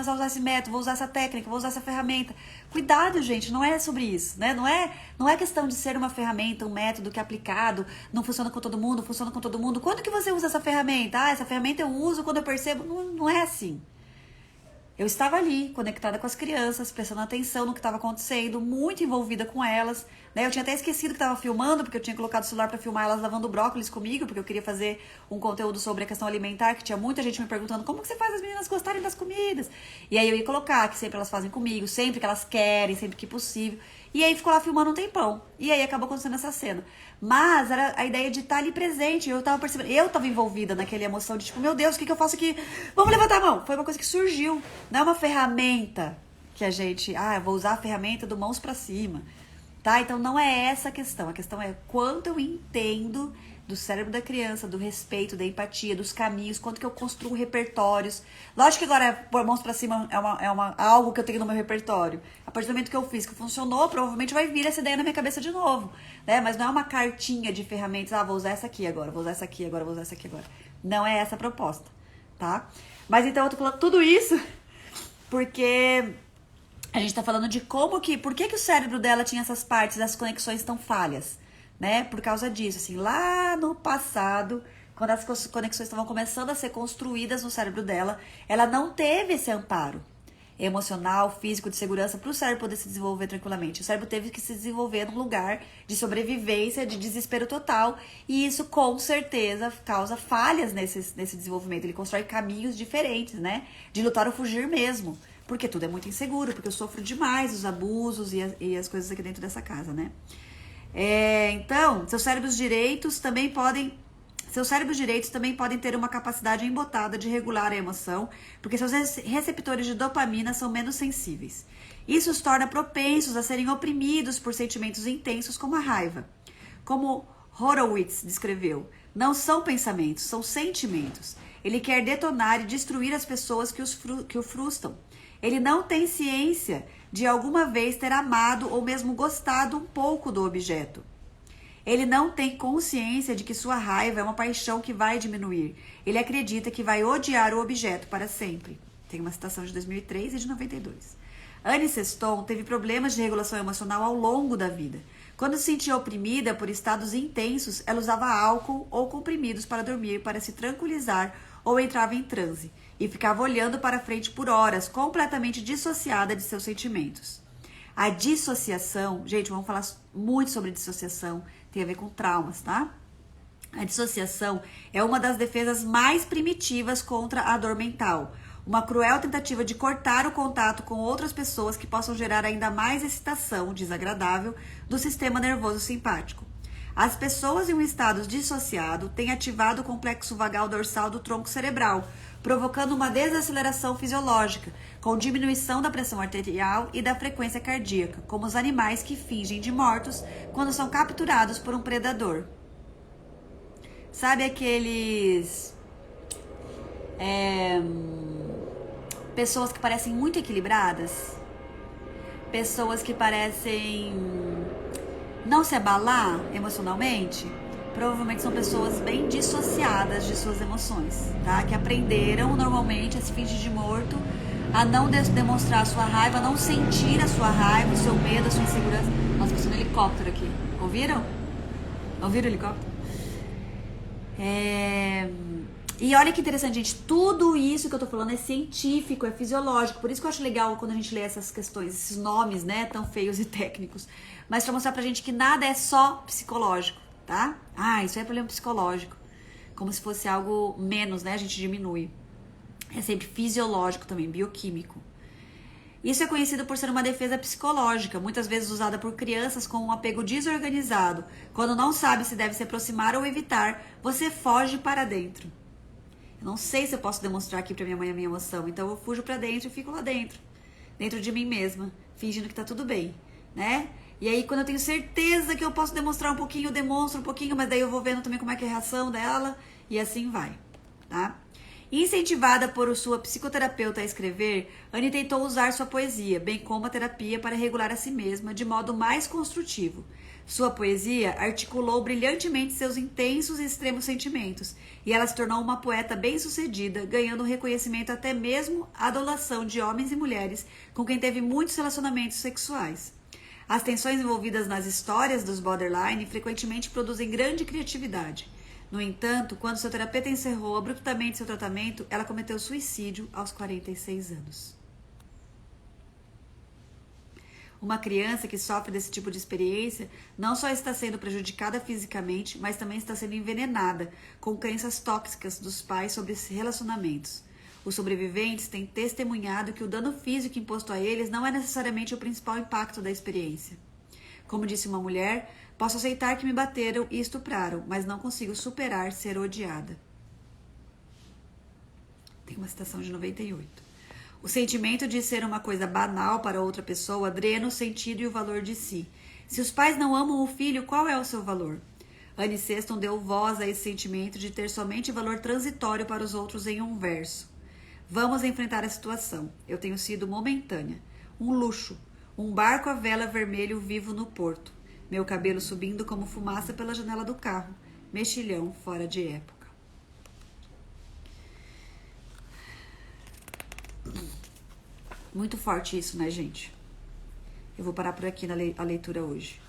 usar essa técnica, vou usar essa ferramenta. Cuidado, gente, não é sobre isso, né? Não é questão de ser uma ferramenta, um método que é aplicado, não funciona com todo mundo, funciona com todo mundo. Quando que você usa essa ferramenta? Essa ferramenta eu uso quando eu percebo. Não é assim. Eu estava ali, conectada com as crianças, prestando atenção no que estava acontecendo, muito envolvida com elas, né? Eu tinha até esquecido que estava filmando, porque eu tinha colocado o celular para filmar elas lavando brócolis comigo, porque eu queria fazer um conteúdo sobre a questão alimentar, que tinha muita gente me perguntando como que você faz as meninas gostarem das comidas. E aí eu ia colocar que sempre elas fazem comigo, sempre que elas querem, sempre que possível. E aí ficou lá filmando um tempão. E aí acabou acontecendo essa cena. Mas era a ideia de estar ali presente. Eu tava percebendo, eu tava envolvida naquela emoção de tipo, meu Deus, o que eu faço aqui? Vamos levantar a mão. Foi uma coisa que surgiu. Não é uma ferramenta que a gente, eu vou usar a ferramenta do mãos pra cima. Tá? Então não é essa a questão. A questão é quanto eu entendo do cérebro da criança, do respeito, da empatia, dos caminhos, quanto que eu construo repertórios. Lógico que agora pôr mãos pra cima algo que eu tenho no meu repertório. A partir do momento que eu fiz, que funcionou, provavelmente vai vir essa ideia na minha cabeça de novo. Né? Mas não é uma cartinha de ferramentas, vou usar essa aqui agora, vou usar essa aqui agora, vou usar essa aqui agora. Não é essa a proposta, tá? Mas então eu tô falando tudo isso porque a gente tá falando de por que o cérebro dela tinha essas partes, as conexões tão falhas, né? Por causa disso, assim, lá no passado, quando as conexões estavam começando a ser construídas no cérebro dela, ela não teve esse amparo emocional, físico, de segurança para o cérebro poder se desenvolver tranquilamente. O cérebro teve que se desenvolver num lugar de sobrevivência, de desespero total, e isso com certeza causa falhas nesse desenvolvimento. Ele constrói caminhos diferentes, né? De lutar ou fugir mesmo. Porque tudo é muito inseguro, porque eu sofro demais os abusos e as coisas aqui dentro dessa casa, né? Então, seus cérebros direitos também podem ter uma capacidade embotada de regular a emoção, porque seus receptores de dopamina são menos sensíveis. Isso os torna propensos a serem oprimidos por sentimentos intensos como a raiva. Como Horowitz descreveu, não são pensamentos, são sentimentos. Ele quer detonar e destruir as pessoas que o frustram. Ele não tem ciência de alguma vez ter amado ou mesmo gostado um pouco do objeto. Ele não tem consciência de que sua raiva é uma paixão que vai diminuir. Ele acredita que vai odiar o objeto para sempre. Tem uma citação de 2003 e de 92. Anne Sexton teve problemas de regulação emocional ao longo da vida. Quando se sentia oprimida por estados intensos, ela usava álcool ou comprimidos para dormir, para se tranquilizar, ou entrava em transe e ficava olhando para frente por horas, completamente dissociada de seus sentimentos. A dissociação, gente, vamos falar muito sobre dissociação, tem a ver com traumas, tá? A dissociação é uma das defesas mais primitivas contra a dor mental. Uma cruel tentativa de cortar o contato com outras pessoas que possam gerar ainda mais excitação desagradável do sistema nervoso simpático. As pessoas em um estado dissociado têm ativado o complexo vagal dorsal do tronco cerebral, provocando uma desaceleração fisiológica, com diminuição da pressão arterial e da frequência cardíaca, como os animais que fingem de mortos quando são capturados por um predador. Sabe aqueles... pessoas que parecem muito equilibradas? Pessoas que parecem não se abalar emocionalmente? Provavelmente são pessoas bem dissociadas de suas emoções, tá? Que aprenderam normalmente a se fingir de morto, a não demonstrar a sua raiva, a não sentir a sua raiva, o seu medo, a sua insegurança. Nossa, passou um helicóptero aqui. Ouviram? Ouviram o helicóptero? E olha que interessante, gente. Tudo isso que eu tô falando é científico, é fisiológico. Por isso que eu acho legal quando a gente lê essas questões, esses nomes, né, tão feios e técnicos. Mas pra mostrar pra gente que nada é só psicológico, tá? Isso é problema psicológico. Como se fosse algo menos, né? A gente diminui. É sempre fisiológico também, bioquímico. Isso é conhecido por ser uma defesa psicológica, muitas vezes usada por crianças com um apego desorganizado. Quando não sabe se deve se aproximar ou evitar, você foge para dentro. Eu não sei se eu posso demonstrar aqui pra minha mãe a minha emoção, então eu fujo pra dentro e fico lá dentro. Dentro de mim mesma, fingindo que tá tudo bem, né? E aí, quando eu tenho certeza que eu posso demonstrar um pouquinho, eu demonstro um pouquinho, mas daí eu vou vendo também como é que é a reação dela, e assim vai, tá? Incentivada por sua psicoterapeuta a escrever, Anne tentou usar sua poesia, bem como a terapia, para regular a si mesma de modo mais construtivo. Sua poesia articulou brilhantemente seus intensos e extremos sentimentos, e ela se tornou uma poeta bem-sucedida, ganhando reconhecimento até mesmo a adulação de homens e mulheres com quem teve muitos relacionamentos sexuais. As tensões envolvidas nas histórias dos borderline frequentemente produzem grande criatividade. No entanto, quando seu terapeuta encerrou abruptamente seu tratamento, ela cometeu suicídio aos 46 anos. Uma criança que sofre desse tipo de experiência não só está sendo prejudicada fisicamente, mas também está sendo envenenada com crenças tóxicas dos pais sobre esses relacionamentos. Os sobreviventes têm testemunhado que o dano físico imposto a eles não é necessariamente o principal impacto da experiência. Como disse uma mulher, posso aceitar que me bateram e estupraram, mas não consigo superar ser odiada. Tem uma citação de 98. O sentimento de ser uma coisa banal para outra pessoa drena o sentido e o valor de si. Se os pais não amam o filho, qual é o seu valor? Anne Sexton deu voz a esse sentimento de ter somente valor transitório para os outros em um verso. Vamos enfrentar a situação. Eu tenho sido momentânea. Um luxo. Um barco à vela vermelho vivo no porto. Meu cabelo subindo como fumaça pela janela do carro. Mexilhão fora de época. Muito forte isso, né, gente? Eu vou parar por aqui a leitura hoje.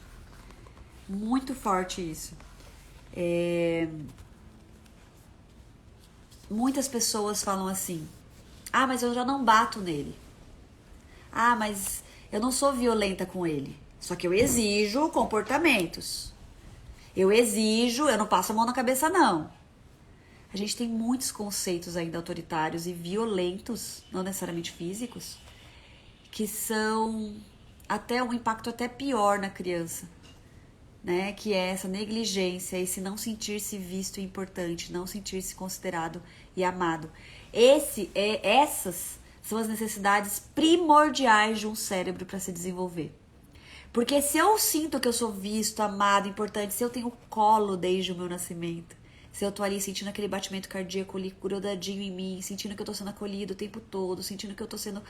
Muito forte isso. Muitas pessoas falam assim: ah, mas eu já não bato nele. Ah, mas eu não sou violenta com ele. Só que eu exijo comportamentos. Eu não passo a mão na cabeça, não. A gente tem muitos conceitos ainda autoritários e violentos, não necessariamente físicos, que são até um impacto até pior na criança, né? Que é essa negligência, esse não sentir-se visto e importante, não sentir-se considerado e amado. Essas são as necessidades primordiais de um cérebro para se desenvolver. Porque se eu sinto que eu sou visto, amado, importante, se eu tenho colo desde o meu nascimento, se eu tô ali sentindo aquele batimento cardíaco ali grudadinho em mim, sentindo que eu tô sendo acolhido o tempo todo, sentindo que eu tô sendo,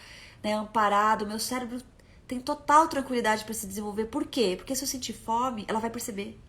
né, amparado, meu cérebro tem total tranquilidade para se desenvolver. Por quê? Porque se eu sentir fome, ela vai perceber.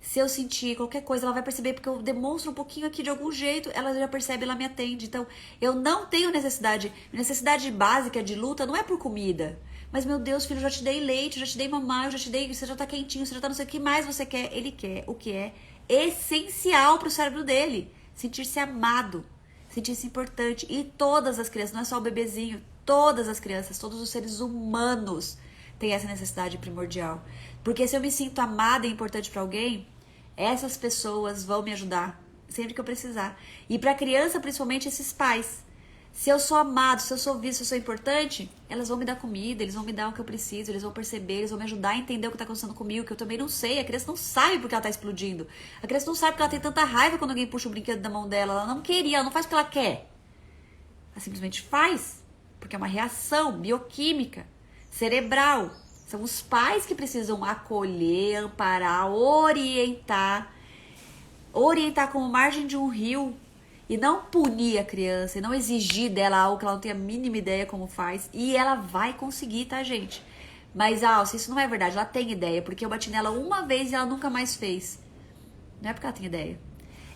Se eu sentir qualquer coisa, ela vai perceber, porque eu demonstro um pouquinho aqui de algum jeito, ela já percebe, ela me atende. Então, eu não tenho necessidade básica de luta não é por comida. Mas, meu Deus, filho, eu já te dei leite, eu já te dei mamar, eu já te dei, você já tá quentinho, você já tá não sei o que mais você quer. Ele quer o que é essencial pro cérebro dele. Sentir-se amado, sentir-se importante. E todas as crianças, não é só o bebezinho, todas as crianças, todos os seres humanos têm essa necessidade primordial. Porque se eu me sinto amada e importante para alguém, essas pessoas vão me ajudar sempre que eu precisar. E para criança, principalmente esses pais. Se eu sou amado, se eu sou visto, se eu sou importante, elas vão me dar comida, eles vão me dar o que eu preciso, eles vão perceber, eles vão me ajudar a entender o que está acontecendo comigo, que eu também não sei. A criança não sabe porque ela está explodindo. A criança não sabe porque ela tem tanta raiva quando alguém puxa o brinquedo da mão dela. Ela não queria, ela não faz porque ela quer. Ela simplesmente faz, porque é uma reação bioquímica, cerebral. São os pais que precisam acolher, amparar, orientar como margem de um rio. E não punir a criança, e não exigir dela algo que ela não tenha a mínima ideia como faz. E ela vai conseguir, tá, gente? Mas, se isso não é verdade, ela tem ideia. Porque eu bati nela uma vez e ela nunca mais fez. Não é porque ela tem ideia.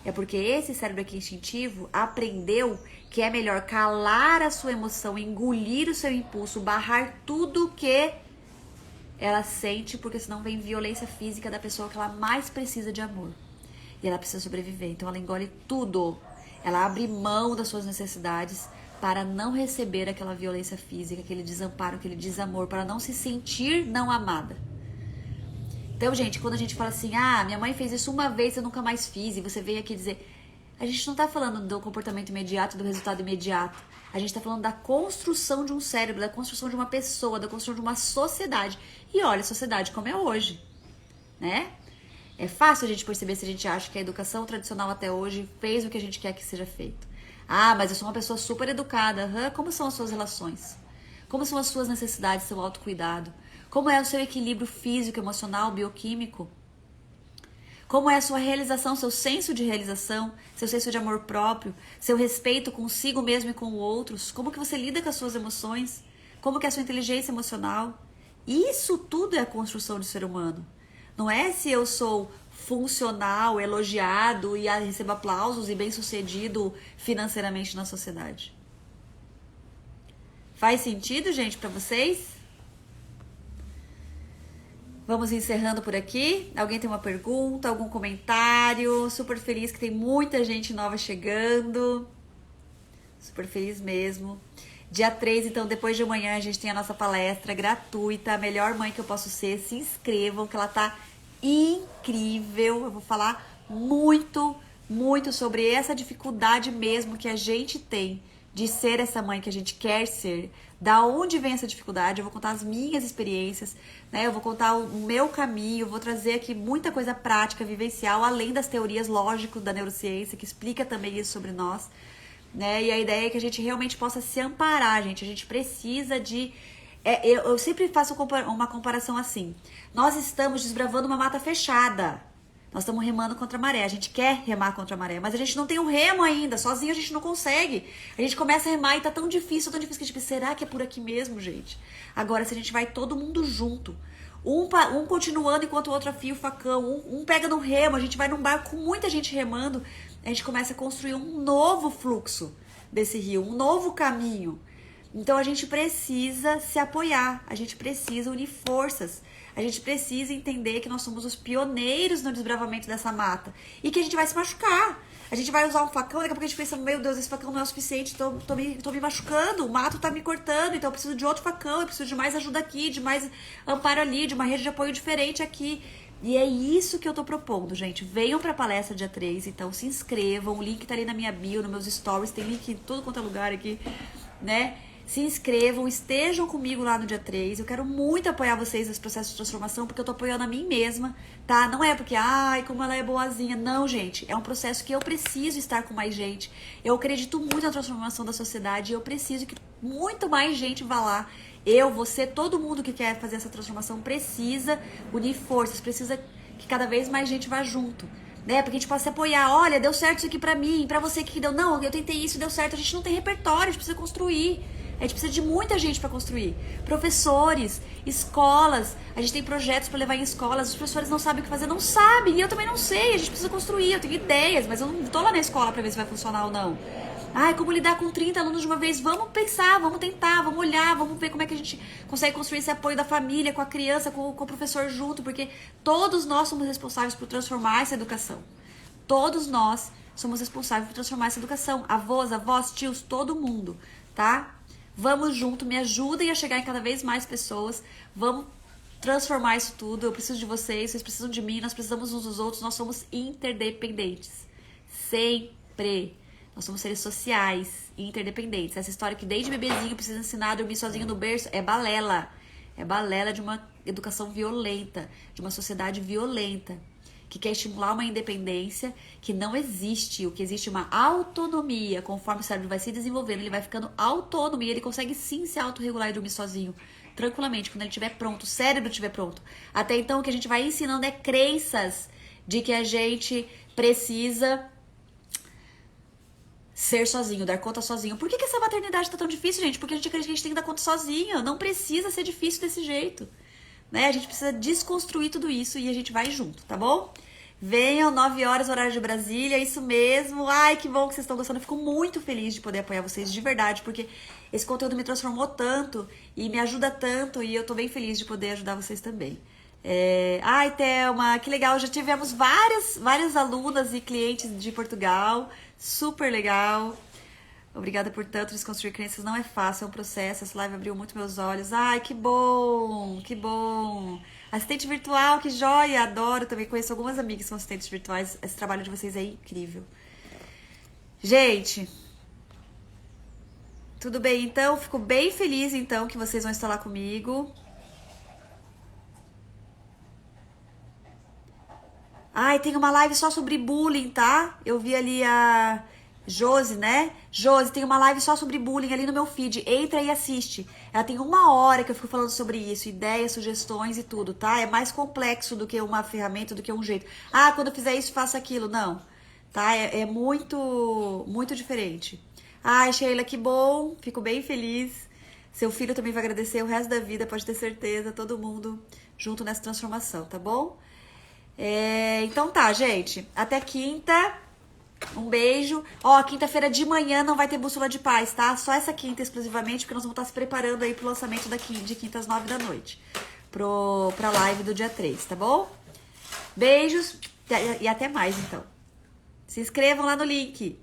É porque esse cérebro aqui instintivo aprendeu que é melhor calar a sua emoção, engolir o seu impulso, barrar tudo que ela sente, porque senão vem violência física da pessoa que ela mais precisa de amor. E ela precisa sobreviver. Então ela engole tudo. Ela abre mão das suas necessidades para não receber aquela violência física, aquele desamparo, aquele desamor, para não se sentir não amada. Então, gente, quando a gente fala assim, minha mãe fez isso uma vez, eu nunca mais fiz, e você vem aqui dizer, a gente não está falando do comportamento imediato, do resultado imediato. A gente está falando da construção de um cérebro, da construção de uma pessoa, da construção de uma sociedade. E olha a sociedade como é hoje, né? É fácil a gente perceber se a gente acha que a educação tradicional até hoje fez o que a gente quer que seja feito. Mas eu sou uma pessoa super educada. Como são as suas relações? Como são as suas necessidades, seu autocuidado? Como é o seu equilíbrio físico, emocional, bioquímico? Como é a sua realização, seu senso de realização, seu senso de amor próprio, seu respeito consigo mesmo e com outros? Como que você lida com as suas emoções? Como que é a sua inteligência emocional? Isso tudo é a construção do ser humano. Não é se eu sou funcional, elogiado e recebo aplausos e bem-sucedido financeiramente na sociedade. Faz sentido, gente, para vocês? Vamos encerrando por aqui. Alguém tem uma pergunta, algum comentário? Super feliz que tem muita gente nova chegando. Super feliz mesmo. Dia 3, então, depois de amanhã, a gente tem a nossa palestra gratuita. A melhor mãe que eu posso ser. Se inscrevam, que ela tá incrível. Eu vou falar muito, muito sobre essa dificuldade mesmo que a gente tem de ser essa mãe que a gente quer ser, da onde vem essa dificuldade, eu vou contar as minhas experiências, né? Eu vou contar o meu caminho, vou trazer aqui muita coisa prática, vivencial, além das teorias, lógico, da neurociência, que explica também isso sobre nós, né? E a ideia é que a gente realmente possa se amparar, gente. A gente precisa de... eu sempre faço uma comparação assim. Nós estamos desbravando uma mata fechada. Nós estamos remando contra a maré. A gente quer remar contra a maré, mas a gente não tem um remo ainda. Sozinho a gente não consegue. A gente começa a remar e tá tão difícil que a gente pensa, será que é por aqui mesmo, gente? Agora, se a gente vai todo mundo junto, um continuando enquanto o outro afia o facão, um pega no remo, a gente vai num barco com muita gente remando, a gente começa a construir um novo fluxo desse rio, um novo caminho. Então a gente precisa se apoiar, a gente precisa unir forças. A gente precisa entender que nós somos os pioneiros no desbravamento dessa mata. E que a gente vai se machucar. A gente vai usar um facão, daqui a pouco a gente pensa, meu Deus, esse facão não é o suficiente, tô me machucando, o mato tá me cortando, então eu preciso de outro facão, eu preciso de mais ajuda aqui, de mais amparo ali, de uma rede de apoio diferente aqui. E é isso que eu tô propondo, gente. Venham pra palestra dia 3, então se inscrevam, o link tá ali na minha bio, nos meus stories, tem link em tudo quanto é lugar aqui, né? Se inscrevam, estejam comigo lá no dia 3. Eu quero muito apoiar vocês nesse processo de transformação, porque eu tô apoiando a mim mesma, tá? Não é porque, ai, como ela é boazinha. Não, gente. É um processo que eu preciso estar com mais gente. Eu acredito muito na transformação da sociedade e eu preciso que muito mais gente vá lá. Eu, você, todo mundo que quer fazer essa transformação precisa unir forças, precisa que cada vez mais gente vá junto. Né? Porque a gente possa se apoiar. Olha, deu certo isso aqui pra mim, pra você que deu. Não, eu tentei isso, deu certo. A gente não tem repertório, a gente precisa construir. A gente precisa de muita gente para construir. Professores, escolas. A gente tem projetos para levar em escolas. Os professores não sabem o que fazer, não sabem. E eu também não sei. A gente precisa construir. Eu tenho ideias, mas eu não tô lá na escola para ver se vai funcionar ou não. Ai, como lidar com 30 alunos de uma vez? Vamos pensar, vamos tentar, vamos olhar, vamos ver como é que a gente consegue construir esse apoio da família, com a criança, com o professor junto, porque todos nós somos responsáveis por transformar essa educação. Todos nós somos responsáveis por transformar essa educação. Avós, tios, todo mundo, tá? Vamos junto, me ajudem a chegar em cada vez mais pessoas. Vamos transformar isso tudo. Eu preciso de vocês, vocês precisam de mim, nós precisamos uns dos outros, nós somos interdependentes. Sempre. Nós somos seres sociais e interdependentes. Essa história que desde bebezinho precisa ensinar a dormir sozinho no berço é balela. É balela de uma educação violenta, de uma sociedade violenta, que quer estimular uma independência que não existe. O que existe é uma autonomia. Conforme o cérebro vai se desenvolvendo, ele vai ficando autônomo e ele consegue sim se autorregular e dormir sozinho, tranquilamente, quando ele estiver pronto, o cérebro estiver pronto. Até então, o que a gente vai ensinando é crenças de que a gente precisa ser sozinho, dar conta sozinho. Por que essa maternidade tá tão difícil, gente? Porque a gente acredita que a gente tem que dar conta sozinho. Não precisa ser difícil desse jeito, né? A gente precisa desconstruir tudo isso e a gente vai junto, tá bom? Venham, 9 horas, horário de Brasília, isso mesmo. Ai, que bom que vocês estão gostando. Eu fico muito feliz de poder apoiar vocês de verdade, porque esse conteúdo me transformou tanto e me ajuda tanto e eu tô bem feliz de poder ajudar vocês também. Ai, Thelma, que legal. Já tivemos várias alunas e clientes de Portugal. Super legal. Obrigada por tanto. Desconstruir crenças não é fácil, é um processo. Essa live abriu muito meus olhos. Ai, que bom, que bom. Assistente virtual, que joia, adoro. Também conheço algumas amigas que são assistentes virtuais. Esse trabalho de vocês é incrível. Gente, tudo bem então? Fico bem feliz então que vocês vão estar lá comigo. Ai, tem uma live só sobre bullying, tá? Eu vi ali a Josi, né? Josi, tem uma live só sobre bullying ali no meu feed. Entra e assiste. Ela tem 1 hora que eu fico falando sobre isso. Ideias, sugestões e tudo, tá? É mais complexo do que uma ferramenta, do que um jeito. Ah, quando eu fizer isso, faça aquilo. Não. Tá? É muito diferente. Ai, Sheila, que bom. Fico bem feliz. Seu filho também vai agradecer o resto da vida, pode ter certeza. Todo mundo junto nessa transformação, tá bom? Então tá, gente. Até quinta. Um beijo. Ó, quinta-feira de manhã não vai ter bússola de paz, tá? Só essa quinta exclusivamente, porque nós vamos estar se preparando aí pro lançamento de quinta às 9 da noite. Pra live do dia 3, tá bom? Beijos e até mais, então. Se inscrevam lá no link.